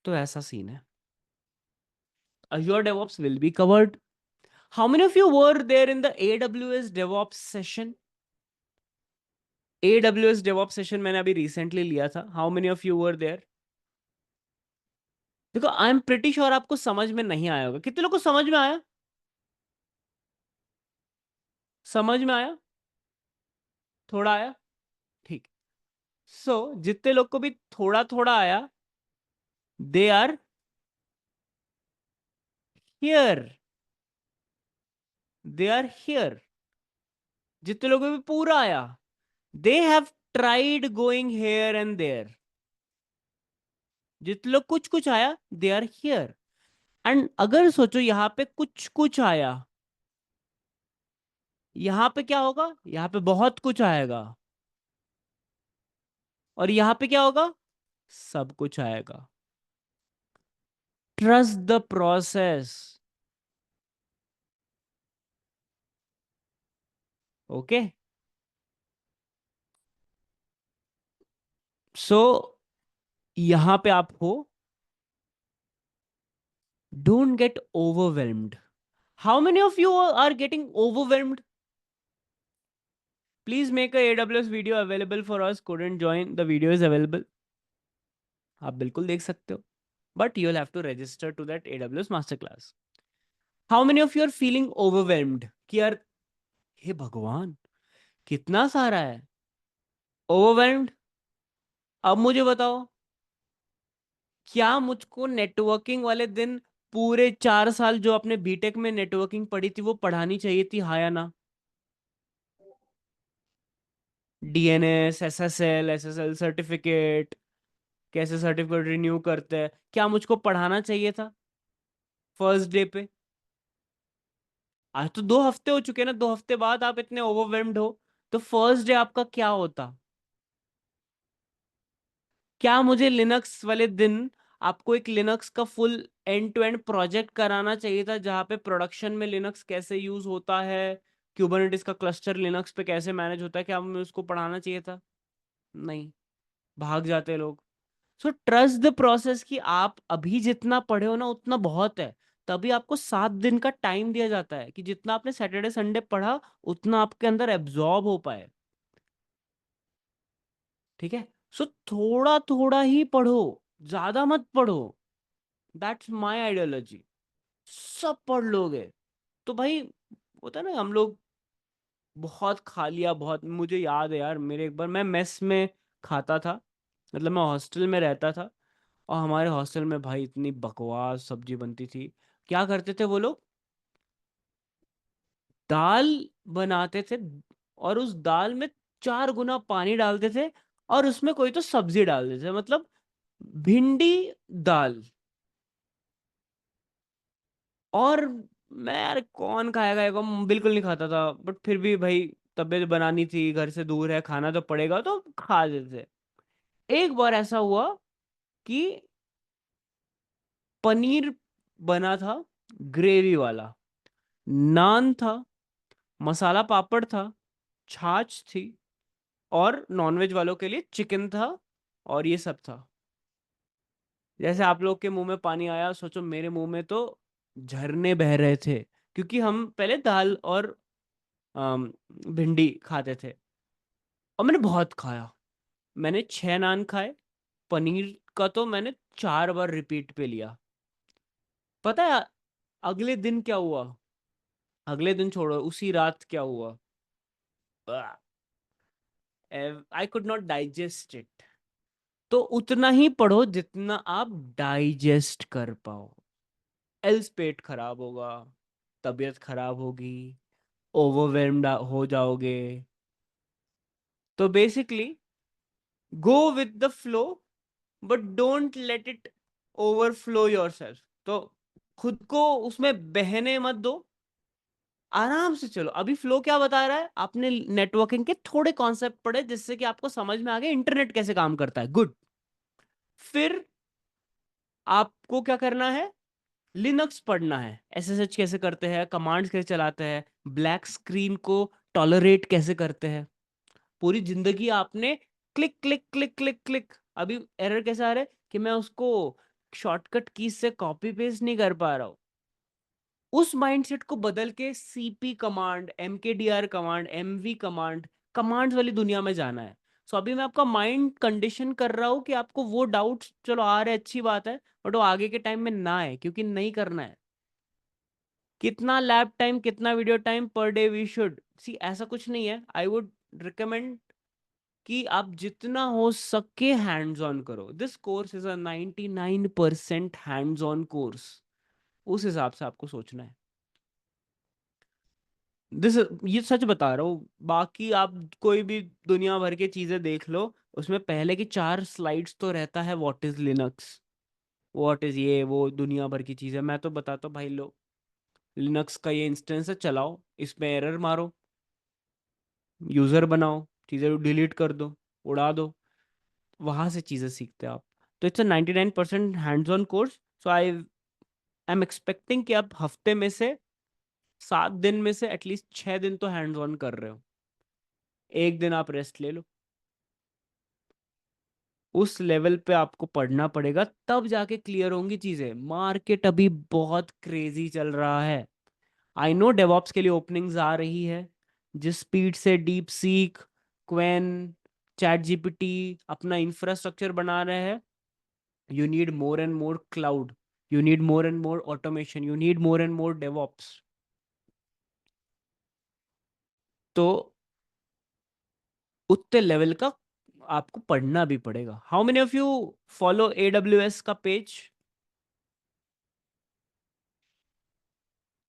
तो ऐसा सीन है. Azure DevOps will be covered. How many of you were there in the AWS DevOps session? AWS DevOps session मैंने अभी recently लिया था. How many of you were there? देखो, I am pretty sure आपको समझ में नहीं आया होगा. कितने लोग को समझ में आया? समझ में आया? थोड़ा आया? ठीक. सो जितने लोग को भी थोड़ा थोड़ा आया, they are here. They are here. जितने लोगों को भी पूरा आया, they have tried going here and there. जितने लोग कुछ कुछ आया, दे आर हियर. एंड अगर सोचो यहाँ पे कुछ कुछ आया, यहाँ पे क्या होगा? यहाँ पे बहुत कुछ आएगा. और यहाँ पे क्या होगा? सब कुछ आएगा. Trust the process. Okay. So यहाँ पे आपको don't get overwhelmed. How many of you are getting overwhelmed? Please make a AWS video available for us. couldn't join, the video is available. आप बिल्कुल देख सकते हो, but you will have to register to that AWS master class. How many of you are feeling overwhelmed कि यार हे भगवान कितना सारा है? ओवरवेल्म्ड. अब मुझे बताओ, क्या मुझको नेटवर्किंग वाले दिन पूरे 4 साल जो अपने बीटेक में नेटवर्किंग पढ़ी थी वो पढ़ानी चाहिए थी, हाँ या ना? DNS, SSL सर्टिफिकेट, कैसे सर्टिफिकेट रिन्यू करते हैं, क्या मुझको पढ़ाना चाहिए था फर्स्ट डे पे? आज तो 2 हफ्ते हो चुके हैं ना. 2 हफ्ते बाद आप इतने ओवरवेल्म्ड हो, तो फर्स्ट डे आपका क्या होता? क्या मुझे लिनक्स वाले दिन आपको एक लिनक्स का full end to end project कराना चाहिए था जहां पे प्रोडक्शन में लिनक्स कैसे यूज होता है, क्यूबरनेटिस का क्लस्टर लिनक्स पे कैसे मैनेज होता है, क्या हमें उसको पढ़ाना चाहिए था? नहीं. भाग जाते लोग. सो ट्रस्ट द प्रोसेस कि आप अभी जितना पढ़े हो ना उतना बहुत है. तभी आपको 7 दिन का टाइम दिया जाता है कि जितना आपने सैटरडे संडे पढ़ा उतना आपके अंदर एब्जॉर्ब हो पाए। ठीक है, सो थोड़ा थोड़ा ही पढ़ो, ज्यादा मत पढ़ो। That's my ideology. सब पढ़ लोगे तो भाई, होता है ना, हम लोग बहुत खा लिया बहुत। मुझे याद है यार, मेरे एक बार मैं मेस में खाता था, मतलब मैं हॉस्टल में रहता था, और हमारे हॉस्टल में भाई इतनी बकवास सब्जी बनती थी। क्या करते थे वो लोग, दाल बनाते थे और उस दाल में 4 गुना पानी डालते थे, और उसमें कोई तो सब्जी डाल देते थे, मतलब भिंडी दाल। और मैं यार कौन खाएगा, बिल्कुल नहीं खाता था, बट फिर भी भाई तबीयत बनानी थी, घर से दूर है, खाना तो पड़ेगा, तो खा लेते थे। एक बार ऐसा हुआ कि पनीर बना था, ग्रेवी वाला, नान था, मसाला पापड़ था, छाछ थी, और नॉनवेज वालों के लिए चिकन था, और ये सब था। जैसे आप लोग के मुंह में पानी आया, सोचो मेरे मुंह में तो झरने बह रहे थे, क्योंकि हम पहले दाल और भिंडी खाते थे, और मैंने बहुत खाया। मैंने 6 नान खाए, पनीर का तो मैंने 4 बार रिपीट पे लिया। पता है अगले दिन क्या हुआ? अगले दिन छोड़ो, उसी रात क्या हुआ, I could not digest it. तो उतना ही पढ़ो जितना आप डाइजेस्ट कर पाओ, एल्स पेट खराब होगा, तबीयत खराब होगी, ओवरवेल्म्ड हो जाओगे। तो basically go with the flow, but don't let it overflow yourself. तो खुद को उसमें बहने मत दो, आराम से चलो। अभी फ्लो क्या बता रहा है, आपने नेटवर्किंग के थोड़े कॉन्सेप्ट पढ़े जिससे कि आपको समझ में आ गया इंटरनेट कैसे काम करता है, गुड। फिर आपको क्या करना है, लिनक्स पढ़ना है, एसएसएच कैसे करते हैं, कमांड्स कैसे चलाते हैं, ब्लैक स्क्रीन को टॉलरेट कैसे करते हैं। पूरी जिंदगी आपने click click click click click, अभी एरर कैसे आ रहा है कि मैं उसको शॉर्टकट कीज से कॉपी पेस्ट नहीं कर पा रहा हूँ। उस माइंडसेट को बदल के CP command, MKDIR command, MV command, commands वाली दुनिया में जाना है। सो अभी मैं आपका माइंड कंडीशन कर रहा हूँ कि आपको वो डाउट्स चलो आ रहे, अच्छी बात है, बट वो आगे के टाइम में ना है, क्योंकि नहीं करना है। कितना लैब टाइम, कितना video time per day we should see, ऐसा कुछ नहीं है। आई वुड रिकमेंड कि आप जितना हो सके हैंड्स ऑन करो। This course is a 99% hands on course. उस हिसाब से आपको सोचना है। दिस, ये सच बता रहा हूँ। बाकी आप कोई भी दुनिया भर की चीजें देख लो, उसमें पहले की 4 स्लाइड्स तो रहता है, what is Linux, what is ये वो, दुनिया भर की चीजें। मैं तो बताता हूँ भाई, लो लिनक्स का ये इंस्टेंस है, चलाओ, इसमें एरर मारो, यूजर बनाओ, चीजें डिलीट कर दो, उड़ा दो, वहां से चीजें सीखते हैं आप। तो it's a 99% hands on course. So I am expecting कि आप हफ्ते में से 7 दिन में से एटलीस्ट 6 दिन तो हैंड्स ऑन कर रहे हो, एक दिन आप रेस्ट ले लो। उस लेवल पे आपको पढ़ना पड़ेगा, तब जाके क्लियर होंगी चीजें। मार्केट अभी बहुत क्रेजी चल रहा है। आई नो डेवॉप्स के लिए ओपनिंग्स आ रही है, जिस स्पीड से डीप सीक, क्वेन, चैट जीपीटी अपना इंफ्रास्ट्रक्चर बना रहे हैं, you need more and more cloud, you need more and more automation, you need more and more DevOps। तो उतने लेवल का आपको पढ़ना भी पड़ेगा। How many of you follow AWS का पेज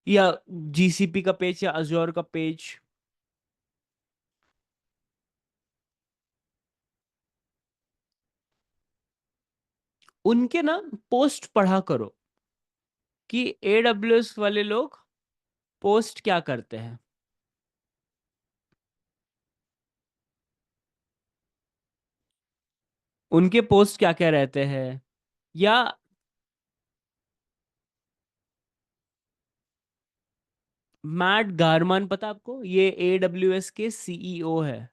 या GCP का पेज या Azure का पेज? उनके ना पोस्ट पढ़ा करो कि AWS वाले लोग पोस्ट क्या करते हैं, उनके पोस्ट क्या क्या रहते हैं। या मैट गारमान, पता आपको, ये AWS के CEO है।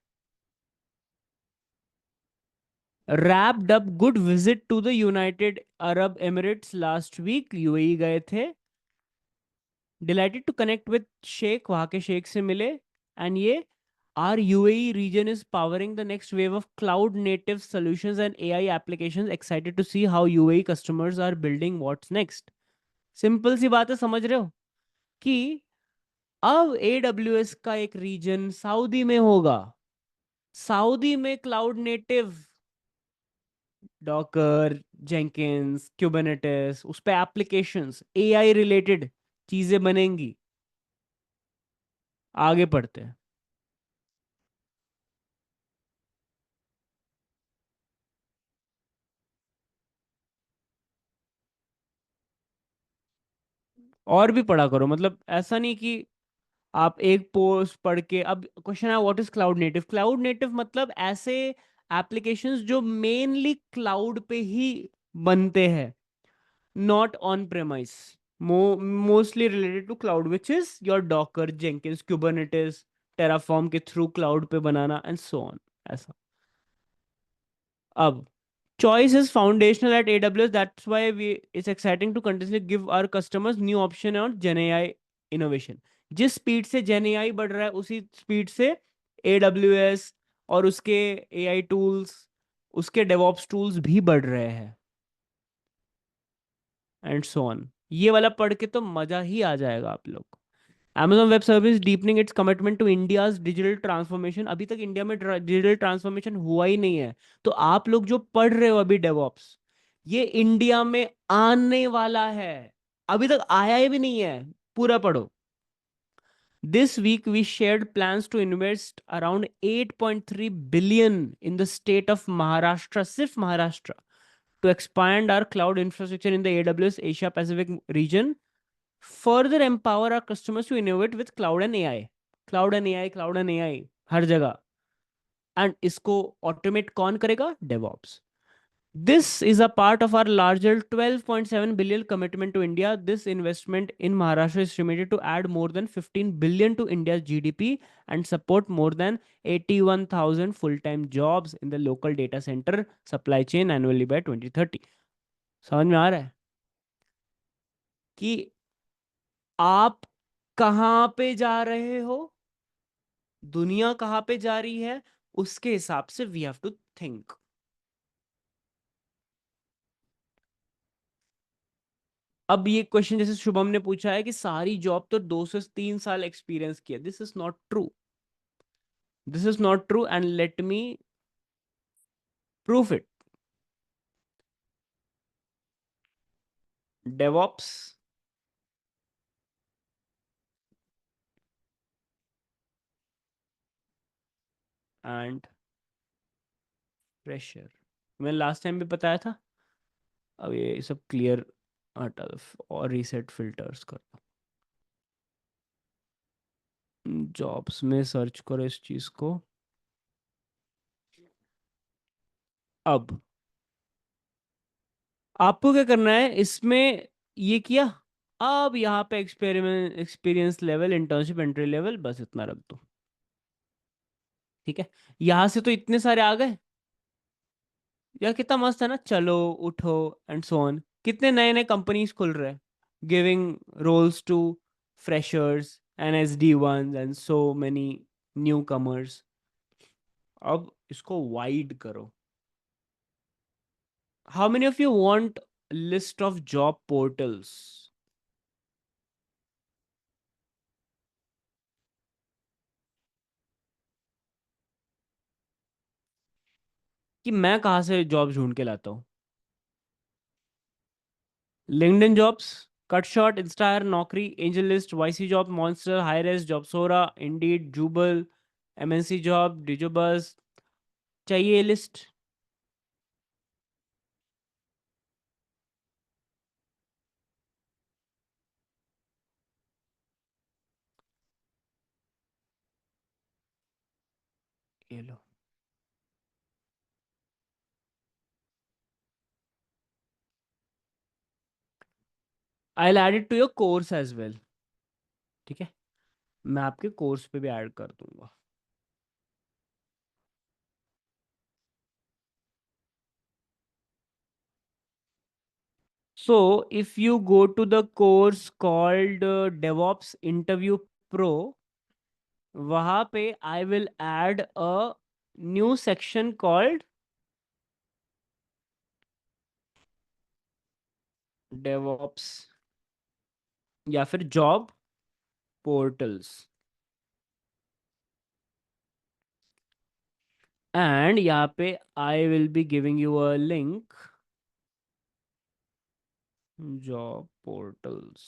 wrapped up good visit to the United Arab Emirates last week, UAE गए थे, delighted to connect with sheikh, वहां के शेख से मिले। एंड ये our UAE region is powering the next wave of cloud native solutions and AI applications. Excited to see how UAE customers are building what's next. Simple सी बात है, समझ रहे हो कि अब AWS का एक रीजन सऊदी में होगा। सऊदी में cloud native Docker, Jenkins, Kubernetes, उस पे एप्लीकेशंस, एआई रिलेटेड चीजें बनेंगी। आगे पढ़ते हैं। और भी पढ़ा करो, मतलब ऐसा नहीं कि आप एक पोस्ट पढ़ के। अब क्वेश्चन है what is cloud native. Cloud native मतलब ऐसे एप्लीकेशंस जो मेनली क्लाउड पे ही बनते हैं, not on premise, mostly related to cloud, which is your Docker, Jenkins, Kubernetes, Terraform के थ्रू क्लाउड पे बनाना एंड सो ऑन। ऐसा। अब choice is foundational at AWS. That's why it's exciting to continuously give our customers new option on Gen AI innovation. जिस speed से Gen AI बढ़ रहा है, उसी स्पीड से AWS और उसके AI टूल्स, उसके DevOps टूल्स भी बढ़ रहे हैं एंड सो ऑन। ये वाला पढ़ के तो मजा ही आ जाएगा आप लोग। Amazon Web Service deepening its commitment to India's digital transformation. अभी तक इंडिया में डिजिटल ट्रांसफॉर्मेशन हुआ ही नहीं है। तो आप लोग जो पढ़ रहे हो अभी डेवॉप्स, ये इंडिया में आने वाला है। अभी तक आया ही भी नहीं है। पूरा पढ़ो। This week we shared plans to invest around 8.3 billion in the state of Maharashtra, सिर्फ Maharashtra, to expand our cloud infrastructure in the AWS Asia Pacific region, further empower our customers to innovate with cloud and AI. Cloud and AI, cloud and AI, हर जगह। And इसको automate कौन करेगा? DevOps. This is a part of our larger 12.7 billion commitment to India. This investment in Maharashtra is estimated to add more than 15 billion to India's GDP and support more than 81,000 full-time jobs in the local data center supply chain annually by 2030. समझ में आ रहा है कि आप कहाँ पे जा रहे हो, दुनिया कहाँ पे जा रही है, उसके हिसाब से वी हैव टू थिंक। अब ये क्वेश्चन जैसे शुभम ने पूछा है कि सारी जॉब तो 2 से 3 साल एक्सपीरियंस किया, this is not true. This is not true and let me proof it. DevOps and pressure, मैंने लास्ट टाइम भी बताया था। अब ये सब क्लियर हटा दो और रीसेट फिल्टर्स कर दो। जॉब्स में सर्च करो इस चीज को। अब आपको क्या करना है इसमें, ये किया। अब यहाँ पे experiment, experience level, internship, entry level, बस इतना रख दो। ठीक है। यहां से तो इतने सारे आ गए यार, कितना मस्त है ना। चलो, उठो एंड सो ऑन। कितने नए नए कंपनीज खुल रहे हैं, giving roles to freshers and SD1 and so many newcomers. अब इसको वाइड करो। How many of you want list of job portals? कि मैं कहाँ से जॉब ढूंढ के लाता हूँ? LinkedIn jobs, Cutshort, Instahyre, Naukri, AngelList, YC job, Monster, Hirist, जॉबसोरा, इंडीड, जूबल, MNC जॉब, डिजोबस। चाहिए लिस्ट? ये लो। I will add it to your course as well. ठीक है, मैं आपके कोर्स पे भी ऐड कर दूंगा। So if you go to the course called DevOps Interview Pro, वहां पे I will add a new section called DevOps या फिर जॉब पोर्टल्स, एंड यहाँ पे I will be giving you a link, job portals.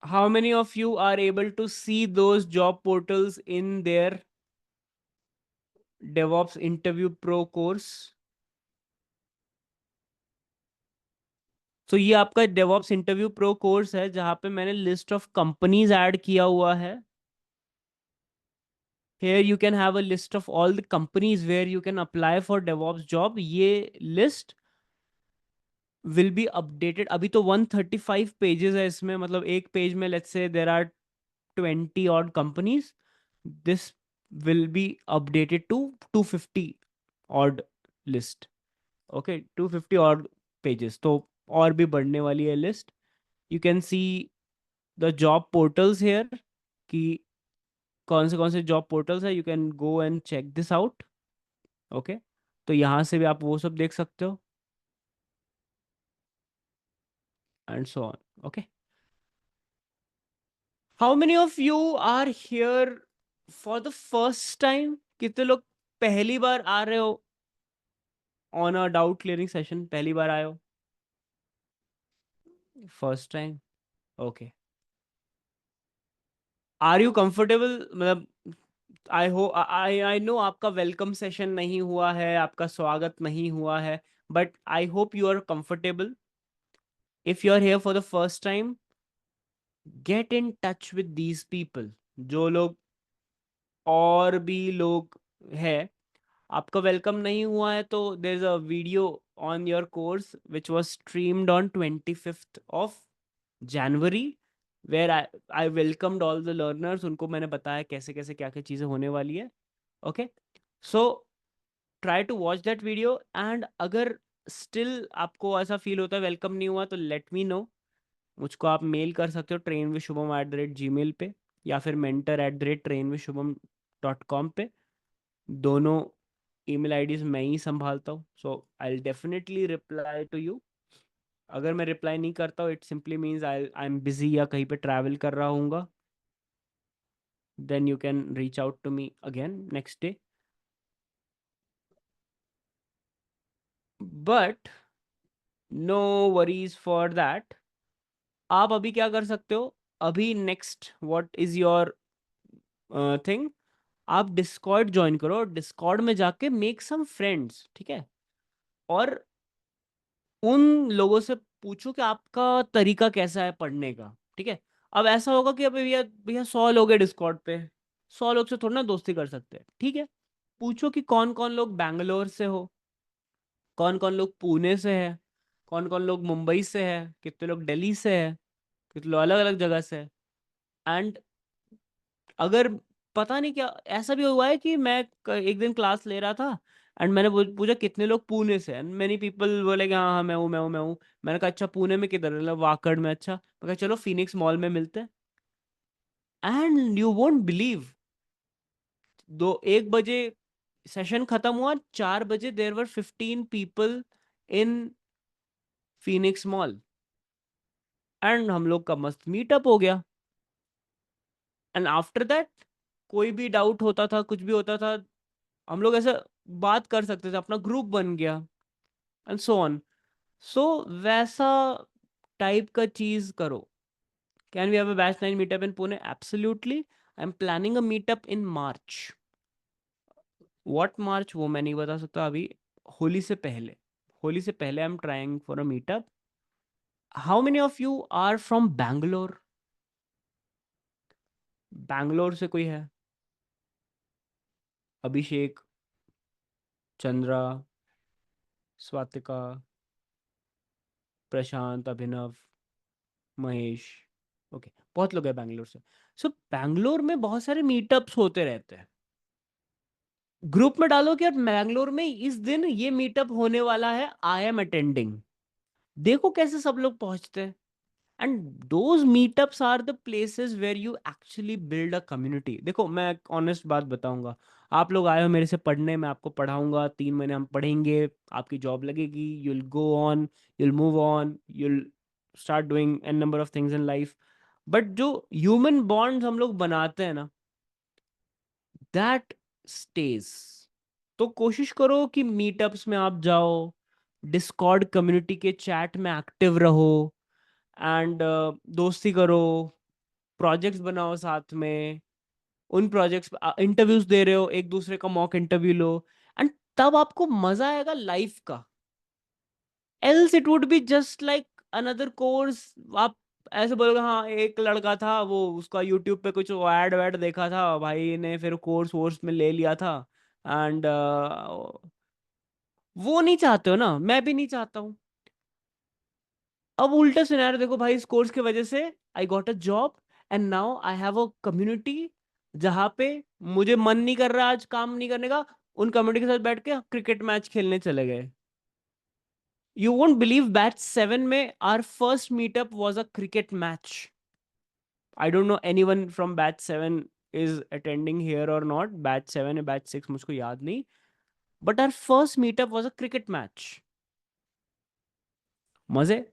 How many of you are able to see those job portals in their DevOps Interview Pro course? तो ये आपका DevOps Interview Pro course है जहां पे मैंने list of companies add किया हुआ है. Here you can have a list of all the companies where you can apply for DevOps job. ये list will be updated. अभी तो 135 pages है इसमें, मतलब एक पेज में let's say there are 20 odd companies. This will be updated to 250 odd list. Okay, 250 odd pages. तो और भी बढ़ने वाली है list. You can see the job portals here कि कौन से जॉब पोर्टल्स है. You can go and check this out. Okay, तो यहाँ से भी आप वो सब देख सकते हो and so on. Okay, how many of you are here for the first time? कितने लोग पहली बार आ रहे हो on a doubt clearing session? पहली बार आए हो? First time. Okay, are you comfortable? मतलब आई नो आपका वेलकम सेशन नहीं हुआ है, आपका स्वागत नहीं हुआ है, but I hope you are comfortable. If you are here for the first time, get in touch with these people. जो लोग और भी लोग हैं, आपका वेलकम नहीं हुआ है तो there is a video on your course which was streamed on 25th of January, where I welcomed all the learners. उनको मैंने बताया कैसे कैसे क्या क्या चीज़ें होने वाली है. Okay, so try to watch that video, and अगर स्टिल आपको ऐसा फील होता है वेलकम नहीं हुआ तो लेट मी नो. मुझको आप मेल कर सकते हो trainvishubham@gmail पे, या फिर mentor@trainvishubham.com पे. दोनों ईमेल आईडीज मैं ही संभालता हूँ. So I definitely reply to you. अगर मैं रिप्लाई नहीं करता हूँ, it simply means I am busy या कहीं पे ट्रैवल कर रहा हूँगा. Then you can reach out to me again next day. But no worries for that. आप अभी क्या कर सकते हो? अभी next what is your thing? आप डिस्कॉर्ड ज्वाइन करो, डिस्कॉर्ड में जाके मेक सम फ्रेंड्स, ठीक है? और उन लोगों से पूछो कि आपका तरीका कैसा है पढ़ने का, ठीक है? अब ऐसा होगा कि अभी भैया भैया 100 लोग हैं डिस्कॉर्ड पे, 100 लोग से थोड़ा ना दोस्ती कर सकते हैं, ठीक है? पूछो कि कौन कौन लोग बैंगलोर से हो, कौन कौन लोग पुणे से है, कौन कौन लोग मुंबई से है, कितने लोग दिल्ली से है, कितने लोग अलग अलग जगह से है. एंड अगर पता नहीं क्या ऐसा भी हुआ है कि मैं एक दिन क्लास ले रहा था, एंड मैंने पूछा कितने लोग पुणे से, एंड मेनी पीपल बोले कि हाँ हाँ मैं हूँ. मैंने कहा अच्छा पुणे में किधर? मतलब वाकड़ में. अच्छा, मैं कहा चलो फिनिक्स मॉल में मिलते हैं. एंड यू वोंट बिलीव, 1 बजे सेशन खत्म हुआ, 4 बजे देर वर 15 people in Phoenix mall, and हम लोग का मस्त मीटअप हो गया. एंड आफ्टर दैट कोई भी डाउट होता था, कुछ भी होता था, हम लोग ऐसे बात कर सकते थे, अपना ग्रुप बन गया एंड सो ऑन. सो वैसा टाइप का चीज करो. Can we have a batch 9 meetup in Pune? Absolutely. I am planning a meetup in March. What March वो मैं नहीं बता सकता अभी. होली से पहले, होली से पहले I am trying for a meetup. How many of you are from Bangalore? Bangalore से कोई है? अभिषेक, चंद्रा, स्वातिका, प्रशांत, अभिनव, महेश. ओके, बहुत लोग हैं बैंगलोर से. सो बैंगलोर में बहुत सारे मीटअप्स होते रहते हैं. ग्रुप में डालो कि यार मैंगलोर में इस दिन ये मीटअप होने वाला है, आई एम अटेंडिंग। देखो कैसे सब लोग पहुंचते हैं। And those meetups are the places where you actually build a community. देखो मैं एक ऑनेस्ट बात बताऊंगा, आप लोग आए हो मेरे से पढ़ने, मैं आपको पढ़ाऊंगा, 3 महीने हम पढ़ेंगे, आपकी जॉब लगेगी, you'll go on, you'll move on, you'll start doing an number of things in life. But जो ह्यूमन बॉन्ड्स हम लोग बनाते हैं ना, दैट स्टेज। तो कोशिश करो कि मीटअप्स में आप जाओ, डिस्कॉर्ड कम्युनिटी के चैट में एक्टिव रहो, एंड दोस्ती करो, प्रोजेक्ट्स बनाओ साथ में, उन प्रोजेक्ट्स इंटरव्यूज दे रहे हो, एक दूसरे का मॉक इंटरव्यू लो, एंड तब आपको मजा आएगा लाइफ का। Else it would be just like another course. आप ऐसे बोलोगे हाँ एक लड़का था वो, उसका यूट्यूब पे कुछ ऐड वैड देखा था भाई ने, फिर कोर्स वोर्स में ले लिया था, एंड वो नहीं चाहते हो ना, मैं भी नहीं चाहता हूँ। अब उल्टा सिनेरियो देखो भाई, इस कोर्स की वजह से I got a job, and now I have a community जहां पे मुझे मन नहीं कर रहा आज काम नहीं करने का, उन कम्युनिटी के साथ बैठ के क्रिकेट मैच खेलने चले गए। यू वोंट बिलीव, बैच 7 में our first meetup was a cricket match. I don't know anyone from batch 7 is attending here और नॉट, बैच 7 या बैच 6 मुझको याद नहीं, but our first meetup was a cricket match. मजे।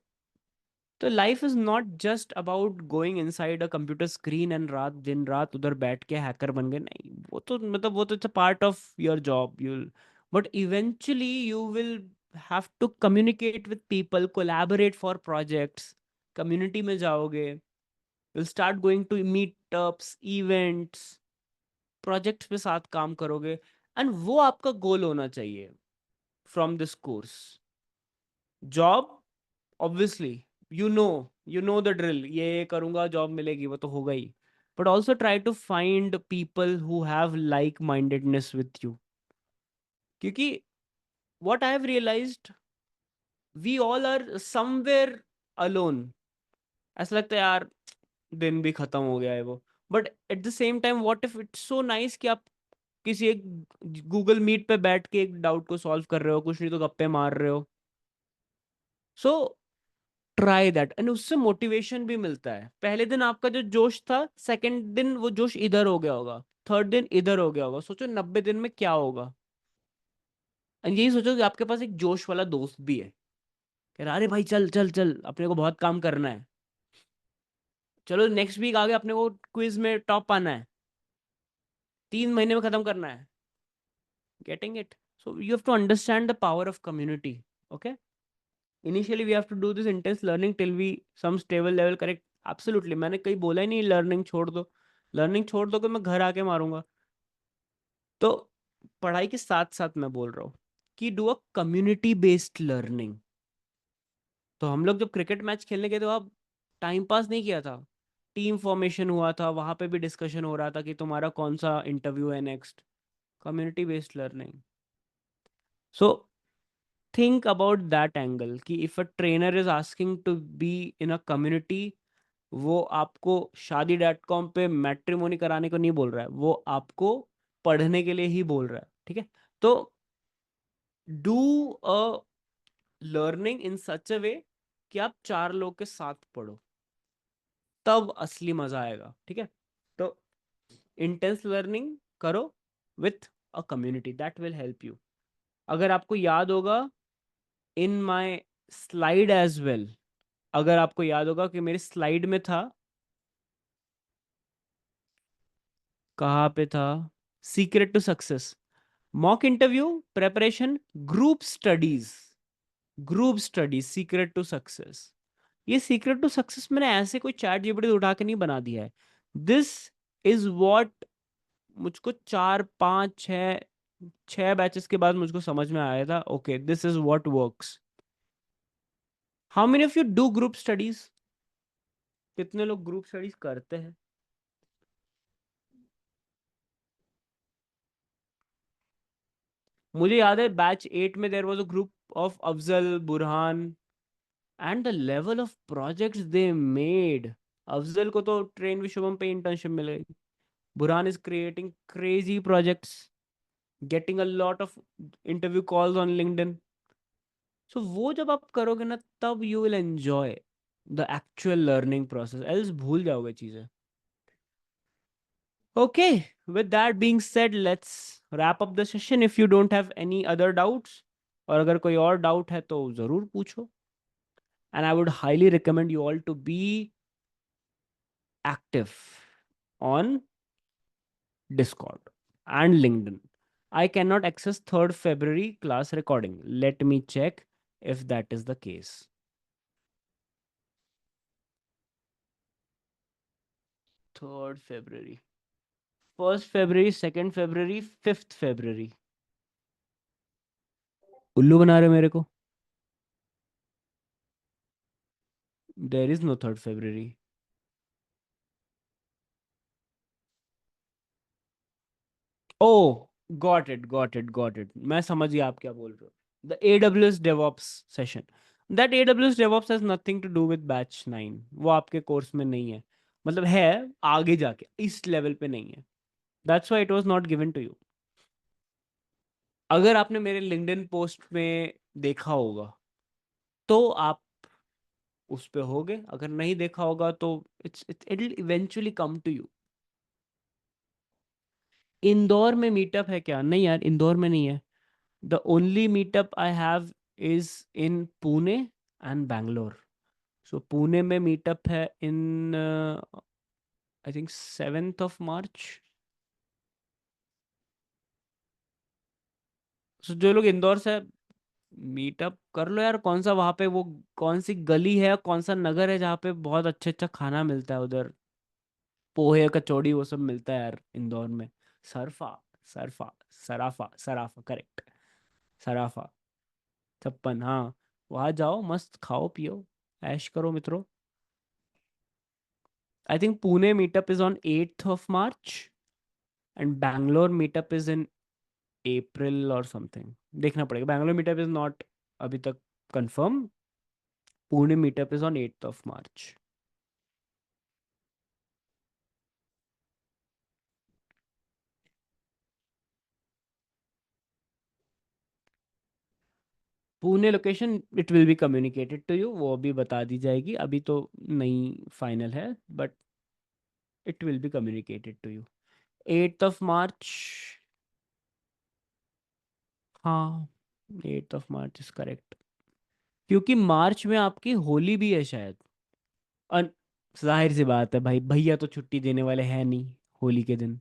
तो life is not just about going inside a computer screen and रात दिन रात उधर बैठ के हैकर बन गए, नहीं, वो तो मतलब वो तो it's a part of your job, you, but eventually you will have to communicate with people, collaborate for projects, community में जाओगे, will start going to meetups, events, projects पे साथ काम करोगे, एंड वो आपका गोल होना चाहिए from this course. Job, obviously, you know the drill, ये करूंगा जॉब मिलेगी, वो तो होगा ही, but also try to find people who have like mindedness with you. क्योंकि what I have realized, we all are somewhere alone। ऐसा लगता है यार दिन भी खत्म हो गया है वो, but at the same time what if it's so nice कि आप किसी एक गूगल मीट पे बैठ के एक डाउट को सॉल्व कर रहे हो, कुछ नहीं तो गप्पे मार रहे हो। सो ट्राई दैट, एंड उससे मोटिवेशन भी मिलता है। पहले दिन आपका जो जोश था, सेकंड दिन वो जोश इधर हो गया होगा, थर्ड दिन इधर हो गया होगा, सोचो 90 दिन में क्या होगा। एंड यही सोचो कि आपके पास एक जोश वाला दोस्त भी है, कह रहा अरे भाई चल चल चल अपने को बहुत काम करना है, चलो नेक्स्ट वीक आगे अपने को क्विज में टॉप आना है, 3 महीने में खत्म करना है। Getting it? So you have to understand the power of community. Okay, initially we have to do this intense learning till we some stable level, correct, absolutely, मैंने कहीं बोला ही नहीं लर्निंग छोड़ दो। लर्निंग छोड़ दो कि मैं घर आके मारूंगा। तो पढ़ाई के साथ साथ मैं बोल रहा हूँ कि do a community based learning. तो हम लोग जब क्रिकेट मैच खेलने गए तो आप टाइम पास नहीं किया था, टीम फॉर्मेशन हुआ था, वहां पे भी डिस्कशन हो रहा था कि तुम्हारा कौन सा इंटरव्यू है next. Community based learning. So think about that angle कि if a trainer is asking to be in a community, वो आपको शादी.com पे मैट्रिमोनी कराने को नहीं बोल रहा है, वो आपको पढ़ने के लिए ही बोल रहा है, ठीक है? तो डू अ लर्निंग इन सच अ वे कि आप 4 लोग के साथ पढ़ो, तब असली मजा आएगा, ठीक है? तो इंटेंस लर्निंग करो with a community, that will help you. अगर आपको याद होगा, इन माई स्लाइड एज वेल, अगर आपको याद होगा कि मेरी स्लाइड में था, कहाँ पे था, secret to success, mock interview preparation, group studies, group studies, secret to success. ये सीक्रेट टू सक्सेस मैंने ऐसे कोई चैट जीपीटी उठा के नहीं बना दिया है। दिस इज व्हाट मुझको 4 5 6 बैचेस के बाद मुझको समझ में आया था, okay this is what works. How many of you do group studies? कितने लोग ग्रुप स्टडीज करते हैं? मुझे याद है बैच 8 में there was a group of Afzal, Burhan, and the level of projects they made. Afzal को तो ट्रेन विश्वम पे इंटर्नशिप मिल गई, Burhan is creating crazy projects, getting a lot of interview calls on LinkedIn. So वो जब आप करोगे ना, तब you will enjoy the actual learning process, else भूल जाओगे चीजें. Okay, with that being said, let's wrap up the session if you don't have any other doubts. और अगर कोई और डाउट है तो जरूर पूछो. And I would highly recommend you all to be active on Discord and LinkedIn. I cannot access 3rd February class recording. Let me check if that is the case. 3rd February. 1st February, 2nd February, 5th February. उल्लू बना रहे हो मेरे को. There is no 3rd February. Oh, got it. मैं समझ गया आप क्या बोल रहे हो. The AWS DevOps session. That AWS DevOps has nothing to do with batch 9. वो आपके कोर्स में नहीं है. मतलब है आगे जाके, इस लेवल पे नहीं है. That's why it was not given to you. अगर आपने मेरे लिंक्डइन पोस्ट में देखा होगा तो आप उस पे होगे. अगर नहीं देखा होगा तो it will eventually come to you. Indore में मीटअप है क्या? नहीं यार, इंदौर में नहीं है. The only meetup I have is in Pune and Bangalore. So Pune में meetup है in I think 7th of March. So जो लोग इंदौर से, मीटअप कर लो यार. कौन सा वहाँ पे वो, कौन सी गली है, कौन सा नगर है जहाँ पे बहुत अच्छा अच्छा खाना मिलता है उधर? पोहे कचौड़ी वो सब मिलता है यार इंदौर में. सरफा, सरफा, सराफा, सराफा करेक्ट. सराफा. 56, हाँ. वहाँ जाओ, मस्त खाओ पियो, ऐश करो मित्रों. I think Pune meetup is on 8th of March and Bangalore meetup is in April or something. देखना पड़ेगा. Bangalore meetup is not अभी तक confirm. Pune meetup is on 8th of March. Pune location it will be communicated to you. वो अभी बता दी जाएगी. अभी तो नहीं फाइनल है, but it will be communicated to you. 8th of March. हाँ, 8th of March is correct. क्योंकि मार्च में आपकी होली भी है शायद. और जाहिर सी बात है भाई, भैया तो छुट्टी देने वाले हैं नहीं होली के दिन.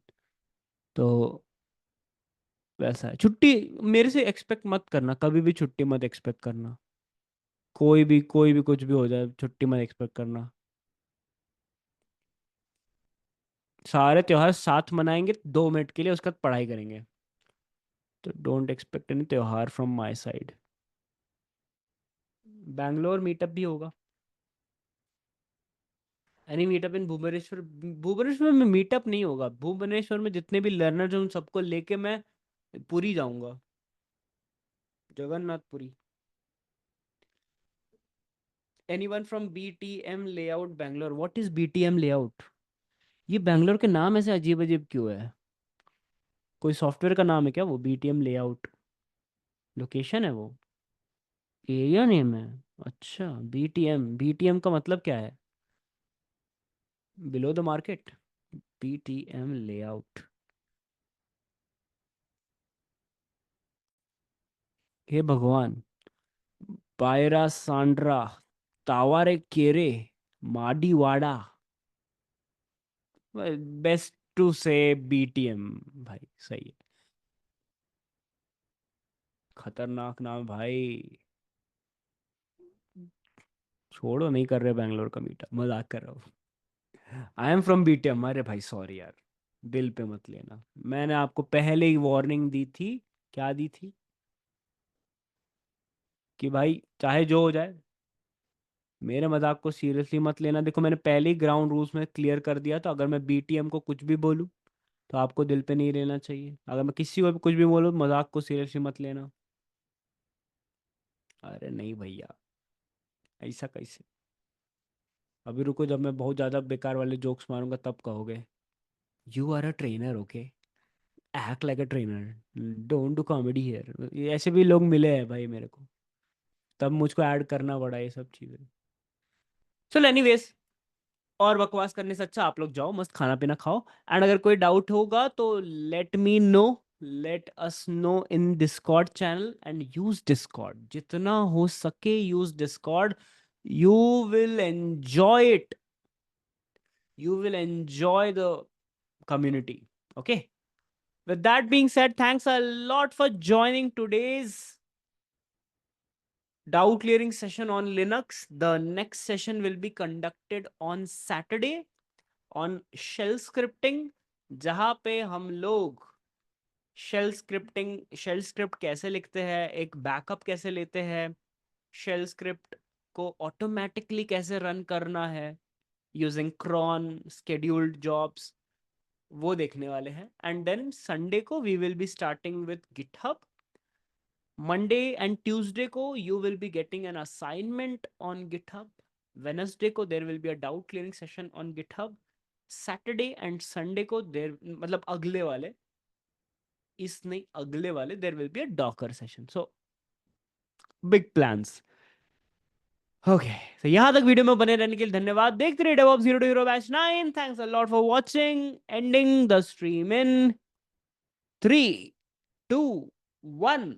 तो वैसा है. छुट्टी मेरे से एक्सपेक्ट मत करना, कभी भी छुट्टी मत एक्सपेक्ट करना. कोई भी कुछ भी हो जाए, छुट्टी मत एक्सपेक्ट करना. सारे त्योहार साथ मनाएंगे 2 मिनट के लिए, उसके बाद पढ़ाई करेंगे. तो डोंट एक्सपेक्ट एनी त्योहार from my side. Bangalore meetup भी होगा. एनी मीटअप इन भुवनेश्वर. भुवनेश्वर में मीटअप नहीं होगा. भुवनेश्वर में जितने भी लर्नर्स हैं उन सबको लेके मैं पुरी जाऊंगा. Jagannathpuri. Anyone from BTM layout Bangalore? What is BTM layout? ये बैंगलोर के नाम ऐसे अजीब अजीब क्यों है? कोई सॉफ्टवेयर का नाम है क्या वो BTM लेआउट? लोकेशन है वो? एरिया नेम है? अच्छा. BTM का मतलब क्या है? Below the market. BTM layout. हे भगवान. Byrasandra, Tavarekere, Madiwala. Best to say BTM. भाई सही है. खतरनाक नाम भाई. छोड़ो, नहीं कर रहे बैंगलोर का मीटअप, मजाक कर रहा हूँ. I am from BTM. अरे भाई सॉरी यार, दिल पे मत लेना. मैंने आपको पहले ही वार्निंग दी थी. क्या दी थी? कि भाई चाहे जो हो जाए, मेरे मजाक को सीरियसली मत लेना. देखो मैंने पहले ही ग्राउंड रूल्स में क्लियर कर दिया, तो अगर मैं BTM को कुछ भी बोलूँ तो आपको दिल पे नहीं लेना चाहिए. अगर मैं किसी को भी कुछ भी बोलूँ, मजाक को सीरियसली मत लेना. अरे नहीं भैया, ऐसा कैसे? अभी रुको, जब मैं बहुत ज़्यादा बेकार वाले जोक्स मारूंगा तब कहोगे. You are a trainer, okay? Act like a trainer, don't do comedy here. ऐसे भी लोग मिले हैं भाई मेरे को, तब मुझको ऐड करना पड़ा ये सब चीजें। चलो एनीवेज, और बकवास करने से अच्छा आप लोग जाओ मस्त खाना पीना खाओ। एंड अगर कोई डाउट होगा तो let me know, let us know in Discord channel, and use Discord जितना हो सके, use Discord. You will enjoy it, you will enjoy the community. Okay. With that being said, thanks a lot for joining today's doubt clearing session on Linux. The next session will be conducted on Saturday on shell scripting, जहां पे हम लोग shell script कैसे लिखते हैं, एक backup कैसे लेते हैं, शेल स्क्रिप्ट को ऑटोमेटिकली कैसे रन करना है यूजिंग क्रॉन scheduled जॉब्स, वो देखने वाले हैं। एंड देन संडे को we will be starting with GitHub. Monday and Tuesday को you will be getting an assignment on GitHub. Wednesday को there will be a doubt clearing session on GitHub. Saturday and Sunday को there, मतलब अगले वाले, इस नहीं अगले वाले, there will be a Docker session. So big plans. Okay, तो यहां तक वीडियो में बने रहने के लिए धन्यवाद। देखते रहिए DevOps 0 to hero batch 9। Thanks a lot for watching. Ending the stream in 3, 2, 1।